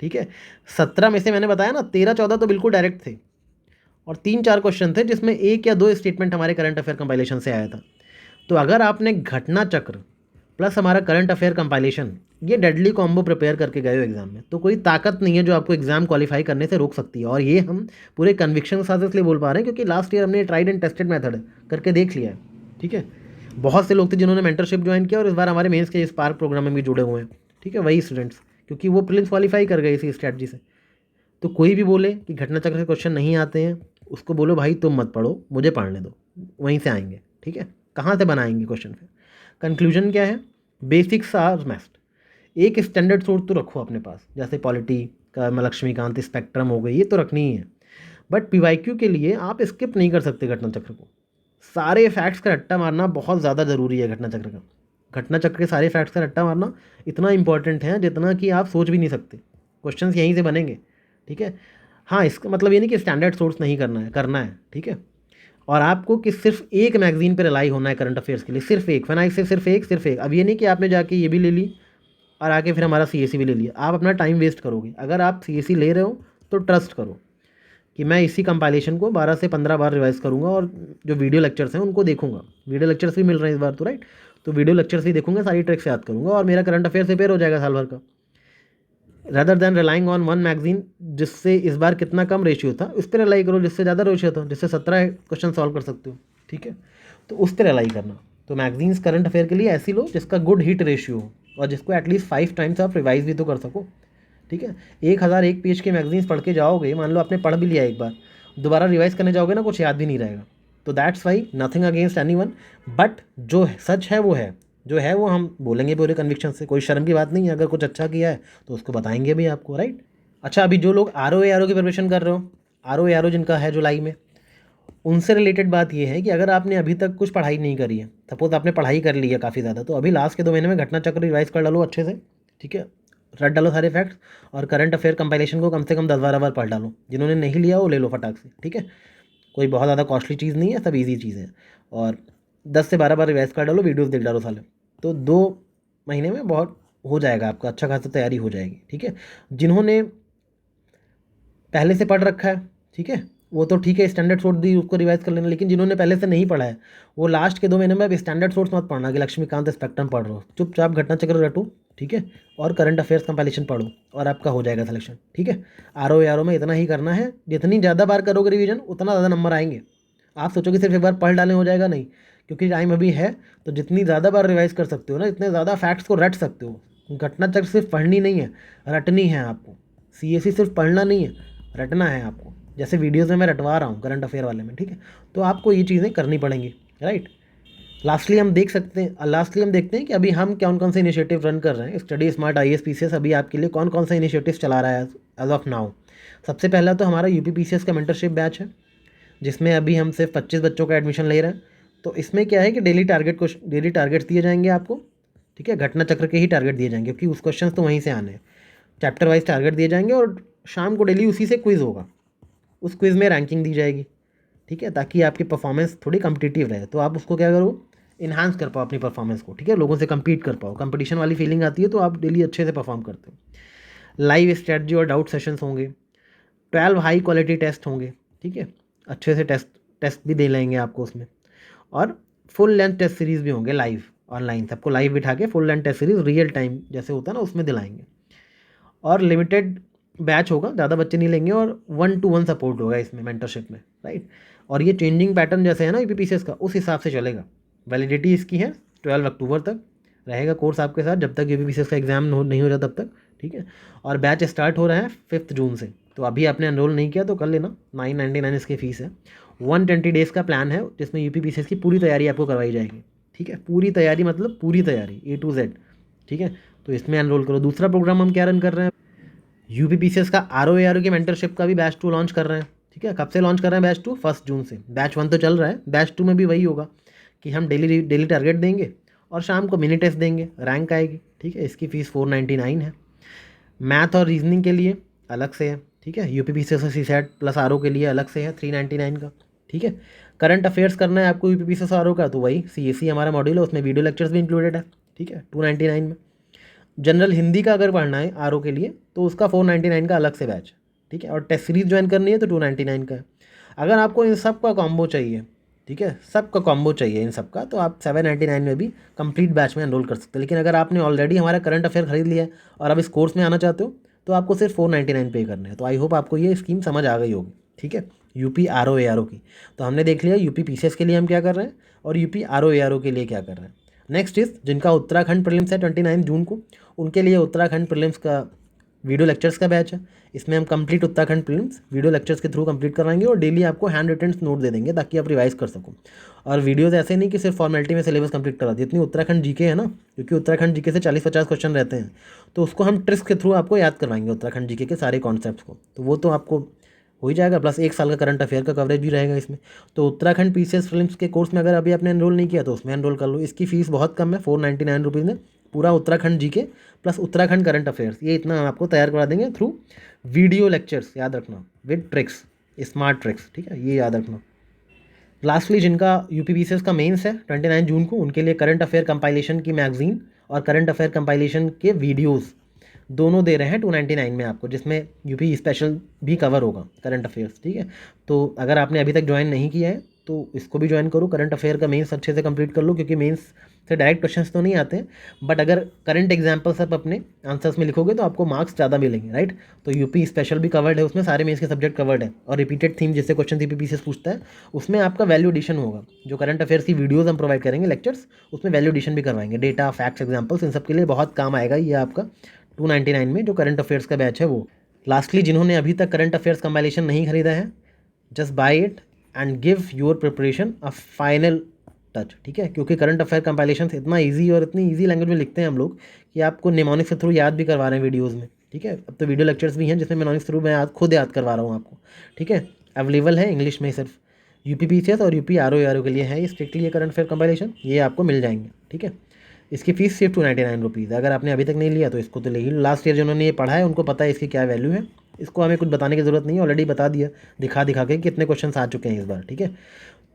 ठीक है। 17 में से मैंने बताया ना 13-14 तो बिल्कुल डायरेक्ट थे, और 3-4 क्वेश्चन थे जिसमें 1 या 2 स्टेटमेंट हमारे करंट अफेयर कंपाइलेशन से आया था। तो अगर आपने घटना चक्र प्लस हमारा करंट अफेयर कंपाइलेशन ये डेडली कॉम्बो प्रिपेयर करके गए हो एग्जाम में, तो कोई ताकत नहीं है जो आपको एग्जाम क्वालिफाई करने से रोक सकती है। और ये हम पूरे कन्विक्शन के साथ इसलिए बोल पा रहे हैं क्योंकि लास्ट ईयर हमने ट्राइड एंड टेस्टेड मेथड करके देख लिया है। ठीक है, बहुत से लोग थे जिन्होंने मेंटरशिप ज्वाइन किया और इस बार हमारे मेंस के स्पार्क प्रोग्राम में भी जुड़े हुए हैं। ठीक है, वही स्टूडेंट्स, क्योंकि वो प्रीलिम्स क्वालिफाई कर गए इसी स्ट्रैटेजी से। तो कोई भी बोले कि घटना चक्र से क्वेश्चन नहीं आते हैं, उसको बोलो भाई तुम मत पढ़ो, मुझे पढ़ने दो, वहीं से आएंगे। ठीक है, कहाँ से बनाएंगे क्वेश्चन फिर? कंक्लूजन क्या है? Basics are must. एक स्टैंडर्ड सोर्स तो रखो अपने पास, जैसे पॉलिटी का लक्ष्मीकांत स्पेक्ट्रम हो गई, ये तो रखनी ही है। बट पीवाईक्यू के लिए आप स्किप नहीं कर सकते घटना चक्र को। सारे फैक्ट्स का रट्टा मारना बहुत ज़्यादा ज़रूरी है घटना चक्र का। घटना चक्र के सारे फैक्ट्स का रट्टा मारना इतना इंपॉर्टेंट है जितना कि आप सोच भी नहीं सकते। क्वेश्चंस यहीं से बनेंगे। ठीक है, हाँ, इसका मतलब ये नहीं कि स्टैंडर्ड सोर्स नहीं करना है। ठीक है, और आपको कि सिर्फ एक मैगजीन पर रिलाई होना है करंट अफेयर्स के लिए, सिर्फ एक फनाई से, सिर्फ एक। अब ये नहीं कि आपने जाके ये भी ले ली और आके फिर हमारा CAC भी ले लिया, आप अपना टाइम वेस्ट करोगे। अगर आप CAC ले रहे हो तो ट्रस्ट करो कि मैं इसी कंपाइलेशन को 12 से 15 बार रिवाइज करूँगा और जो वीडियो लेक्चर्स हैं उनको देखूंगा। वीडियो लेक्चर्स भी मिल रहे हैं इस बार तो, राइट? तो वीडियो लेक्चर्स भी देखूंगा, सारी ट्रिक्स याद करूँगा और मेरा करंट अफेयर प्रिपेयर हो जाएगा साल भर का, rather than relying on one magazine. जिससे इस बार कितना कम रेशियो था उस पर रिलाई करो, जिससे ज़्यादा रेशियो था, जिससे 17 क्वेश्चन सॉल्व कर सकते हो। ठीक है, तो उस पर रिलाई करना। तो मैगजीन्स करंट अफेयर के लिए ऐसी लो जिसका गुड हिट रेशियो हो और जिसको एटलीस्ट 5 टाइम्स आप रिवाइज भी तो कर सको। ठीक है, 1001 पेज के मैगजीन्स पढ़ के जाओगे, मान लो आपने पढ़ भी लिया एक बार, दोबारा रिवाइज करने जाओगे ना, कुछ याद भी नहीं रहेगा। तो that's why nothing against anyone, but जो सच है वो है, जो है वो हम बोलेंगे पूरे कन्विक्शन से, कोई शर्म की बात नहीं है। अगर कुछ अच्छा किया है तो उसको बताएंगे भी आपको, राइट? अच्छा, अभी जो लोग RO की प्रिपरेशन कर रहे हो, RO जिनका है जुलाई में, उनसे रिलेटेड बात ये है कि अगर आपने अभी तक कुछ पढ़ाई नहीं करी है, सपोज आपने पढ़ाई कर ली है काफ़ी ज़्यादा, तो अभी लास्ट के 2 महीने में घटना चक्र रिवाइज कर डालो अच्छे से। ठीक है, रट डालो सारे फैक्ट्स और करंट अफेयर कंपाइलेशन को कम से कम 10-12 बार पढ़ डालो। जिन्होंने नहीं लिया वो ले लो फटाक से। ठीक है, कोई बहुत ज़्यादा कॉस्टली चीज़ नहीं है, सब ईजी चीज़ है। और 10 से 12 बार रिवाइज कर डालो, वीडियोज़ देख डालो साले, तो 2 महीने में बहुत हो जाएगा आपका, अच्छा खासा तैयारी हो जाएगी। ठीक है, जिन्होंने पहले से पढ़ रखा है, ठीक है, वो तो ठीक है, स्टैंडर्ड सोर्स दी उसको रिवाइज कर लेना। लेकिन जिन्होंने पहले से नहीं पढ़ा है वो लास्ट के 2 महीने में अब स्टैंडर्ड सोर्स मत पढ़ना कि लक्ष्मीकांत स्पेक्ट्रम पढ़ रहे हो, चुपचाप घटना चक्र रटो। ठीक है, और करंट अफेयर्स कंपाइलेशन पढ़ो और आपका हो जाएगा सिलेक्शन। ठीक है, RO में इतना ही करना है, जितनी ज़्यादा बार करोगे रिवीजन उतना ज़्यादा नंबर आएंगे। आप सोचोगे सिर्फ एक बार पढ़ डालें हो जाएगा, नहीं, क्योंकि टाइम अभी है। तो जितनी ज़्यादा बार रिवाइज कर सकते हो ना, इतने ज़्यादा फैक्ट्स को रट सकते हो। घटना चक्र सिर्फ पढ़नी नहीं है, रटनी है आपको। CAC सिर्फ पढ़ना नहीं है, रटना है आपको, जैसे वीडियोज़ में मैं रटवा रहा हूँ करंट अफेयर वाले में। ठीक है, तो आपको ये चीज़ें करनी पड़ेंगी, राइट? लास्टली हम देखते हैं कि अभी हम कौन कौन से इनिशिएटिव रन कर रहे हैं। स्टडी स्मार्ट IAS PCS अभी आपके लिए कौन कौन सा इनिशिएटिव चला रहा है एज ऑफ नाउ। सबसे पहला तो हमारा UP PCS का मेंटरशिप बैच है, जिसमें अभी हम सिर्फ 25 बच्चों का एडमिशन ले रहे हैं। तो इसमें क्या है कि डेली टारगेट्स दिए जाएंगे आपको। ठीक है, घटना चक्र के ही टारगेट दिए जाएंगे क्योंकि उस क्वेश्चन तो वहीं से आने हैं। चैप्टर वाइज टारगेट दिए जाएंगे और शाम को डेली उसी से क्विज़ होगा, उस क्विज़ में रैंकिंग दी जाएगी। ठीक है, ताकि आपकी परफॉर्मेंस थोड़ी कम्पिटिटिव रहे, तो आप उसको क्या करो, इन्हांस कर पाओ अपनी परफॉर्मेंस को। ठीक है, लोगों से कम्पीट कर पाओ, कंपटीशन वाली फीलिंग आती है तो आप डेली अच्छे से परफॉर्म करते हो। लाइव स्ट्रेटजी और डाउट सेशंस होंगे, 12 हाई क्वालिटी टेस्ट होंगे। ठीक है, अच्छे से टेस्ट भी दे लेंगे आपको उसमें, और फुल लेंथ टेस्ट सीरीज़ भी होंगे लाइव, ऑनलाइन सबको लाइव बिठा के full length test series real time जैसे होता है ना उसमें दिलाएंगे। और लिमिटेड बैच होगा, ज़्यादा बच्चे नहीं लेंगे, और 1-to-1 सपोर्ट होगा इसमें मेंटरशिप में, राइट? और ये चेंजिंग पैटर्न जैसे है ना UP PCS का, उस हिसाब से चलेगा। वैलिडिटी इसकी है 12 अक्टूबर तक रहेगा कोर्स आपके साथ, जब तक UP PCS का एग्जाम नहीं हो जाता तब तक। ठीक है, और बैच स्टार्ट हो रहा है 5 जून से, तो अभी आपने एनरोल नहीं किया तो कर लेना। 999 इसकी फ़ीस है। 120 डेज़ का प्लान है जिसमें UP PCS की पूरी तैयारी आपको करवाई जाएगी। ठीक है, पूरी तैयारी मतलब पूरी तैयारी A to Z। ठीक है, तो इसमें एनरोल करो। दूसरा प्रोग्राम हम क्या रन कर रहे हैं, UP PCS का RO की मेंटरशिप का भी बैच 2 लॉन्च कर रहे हैं। ठीक है, कब से लॉन्च कर रहे हैं बैच 2? 1 जून से। बैच 1 तो चल रहा है, बैच 2 में भी वही होगा कि हम डेली टारगेट देंगे और शाम को मिनी टेस्ट देंगे, रैंक आएगी। ठीक है, इसकी फ़ीस 499 है। मैथ और रीजनिंग के लिए अलग से है। ठीक है, UP PCS और CSAT प्लस RO के लिए अलग से है 399 का। ठीक है, करंट अफेयर्स करना है आपको UP PCS RO का, तो वही CAC हमारा मॉड्यूल है, उसमें वीडियो लेक्चर्स भी इंक्लूडेड है। ठीक है, 299 में। जनरल हिंदी का अगर पढ़ना है RO के लिए तो उसका 499 का अलग से बैच। ठीक है, और टेस्ट सीरीज ज्वाइन करनी है तो 299 का है। अगर आपको इन सब का कॉम्बो चाहिए ठीक है, सबका कॉम्बो चाहिए इन सबका, तो आप 799 में भी कंप्लीट बैच में एनरोल कर सकते हैं। लेकिन अगर आपने ऑलरेडी हमारा करंट अफेयर खरीद लिया है और अब इस कोर्स में आना चाहते हो तो आपको सिर्फ 499 पे करना है। तो आई होप आपको ये स्कीम समझ आ गई होगी। ठीक है, UP R O A R O की तो हमने देख लिया, यूपी पीसीएस के लिए हम क्या कर रहे हैं और UP R O A R O के लिए क्या कर रहे हैं। नेक्स्ट इज जिनका उत्तराखंड प्रीलिम्स है 29 जून को, उनके लिए उत्तराखंड प्रीलिम्स का वीडियो लेक्चर्स का बैच है। इसमें हम complete Uttarakhand prelims video lectures के थ्रू कंप्लीट करवाएंगे और डेली आपको हैंड रिटन नोट दे देंगे ताकि आप रिवाइज कर सको। और वीडियोस ऐसे नहीं कि सिर्फ फॉर्मेलिटी में सिलेबस कंप्लीट करा, जितनी उत्तराखंड जीके है ना, क्योंकि उत्तराखंड जीके से 40-50 क्वेश्चन रहते हैं, तो उसको हम ट्रिक्स के थ्रू आपको याद करवाएंगे उत्तराखंड जीके के सारे कॉन्सेप्ट्स को। तो वो तो आपको हो ही जाएगा, प्लस 1 साल का करंट अफेयर का कवरेज भी रहेगा इसमें। तो उत्तराखंड पीसीएस फिल्म्स के कोर्स में अगर अभी आपने एनरोल नहीं किया तो उसमें एनरोल कर लो। इसकी फ़ीस बहुत कम है, 499 रुपीज़ में पूरा Uttarakhand GK plus Uttarakhand current affairs, ये इतना हम आपको तैयार करा देंगे थ्रू वीडियो लेक्चर्स, याद रखना, विद ट्रिक्स, स्मार्ट ट्रिक्स। ठीक है, ये याद रखना। लास्टली जिनका यूपी पीसीएस का मेंस है 29 जून को, उनके लिए करंट अफेयर कंपाइलेशन की मैगजीन और करंट अफेयर कंपाइलेशन के वीडियोस दोनों दे रहे हैं 299 में आपको, जिसमें यूपी स्पेशल भी कवर होगा करंट अफेयर्स। ठीक है, तो अगर आपने अभी तक ज्वाइन नहीं किया है तो इसको भी ज्वाइन करो, करंट अफेयर का मेंस अच्छे से कंप्लीट कर लो, क्योंकि मेंस से डायरेक्ट क्वेश्चंस तो नहीं आते हैं, बट अगर करंट एग्जाम्पल्स आप अपने आंसर्स में लिखोगे तो आपको मार्क्स ज़्यादा मिलेंगे। राइट, तो यूपी स्पेशल भी कवर्ड है, उसमें सारे मेंस के सब्जेक्ट कवर्ड है, और रिपीटेड थीम जिससे क्वेश्चन यूपी पीसीएस पूछता है उसमें आपका वैल्यू एडिशन होगा। जो करंट अफेयर्स की वीडियोस हम प्रोवाइड करेंगे लेक्चर्स, उसमें वैल्यू एडिशन भी करवाएंगे, डेटा फैक्ट्स एग्जाम्पल्स, इन सब के लिए बहुत काम आएगा ये आपका 299 में जो करंट अफेयर्स का बैच है वो। लास्टली जिन्होंने अभी तक करंट अफेयर्स कंपाइलेशन नहीं खरीदा है, just by it and give your preparation a final touch. ठीक है, क्योंकि करंट अफेयर कंपाइलेशन इतना इजी और इतनी इजी लैंग्वेज में लिखते हैं हम लोग कि आपको निमोनिक्स के थ्रू याद भी करवा रहे हैं वीडियोज़ में। ठीक है, अब तो वीडियो लेक्चर्स भी हैं जिसमें निमोनिक्स थ्रू मैं खुद याद करवा रहा हूँ आपको। ठीक है, अवेलेबल है इंग्लिश में सिर्फ यूपी पीसीएस और यूपी आर ओ के लिए है ये स्ट्रिक्टली ये करंट अफेयर कंपाइलेशन, ये आपको मिल जाएंगे। ठीक है, इसकी फ़ीस सिर्फ 299 रुपीज़। अगर आपने अभी तक नहीं लिया तो इसको तो ले ही लो। लास्ट ईयर जिन्होंने ये पढ़ा है उनको पता है इसकी क्या वैल्यू है, इसको हमें कुछ बताने की ज़रूरत नहीं है, ऑलरेडी बता दिया दिखा दिखा के कितने क्वेश्चन आ चुके हैं इस बार। ठीक है,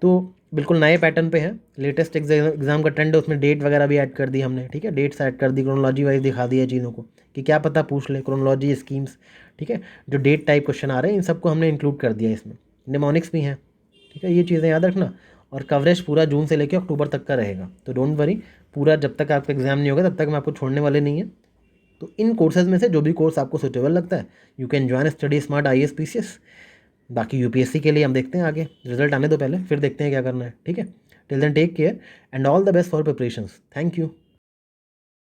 तो बिल्कुल नए पैटर्न पे है, लेटेस्ट एग्जाम का ट्रेंड है, उसमें डेट वगैरह भी ऐड कर दी हमने। ठीक है, डेट्स ऐड कर दी, क्रोनोलॉजी वाइज दिखा दिया चीज़ों को कि क्या पता पूछ ले, क्रोनोलॉजी स्कीम्स। ठीक है, जो डेट टाइप क्वेश्चन आ रहे हैं इन सबको हमने इंक्लूड कर दिया इसमें, निमोनिक्स भी हैं। ठीक है, ये चीज़ें याद रखना। और कवरेज पूरा जून से लेकर अक्टूबर तक का रहेगा, तो डोंट वरी, पूरा जब तक आपका एग्जाम नहीं होगा तब तक हम आपको छोड़ने वाले नहीं हैं। तो इन कोर्सेज में से जो भी कोर्स आपको सुटेबल लगता है you can join study smart IAS PCS। बाकी यूपीएससी के लिए हम देखते हैं आगे, रिजल्ट आने दो पहले, फिर देखते हैं क्या करना है। ठीक है, till then take care and all the best for preparations. Thank you.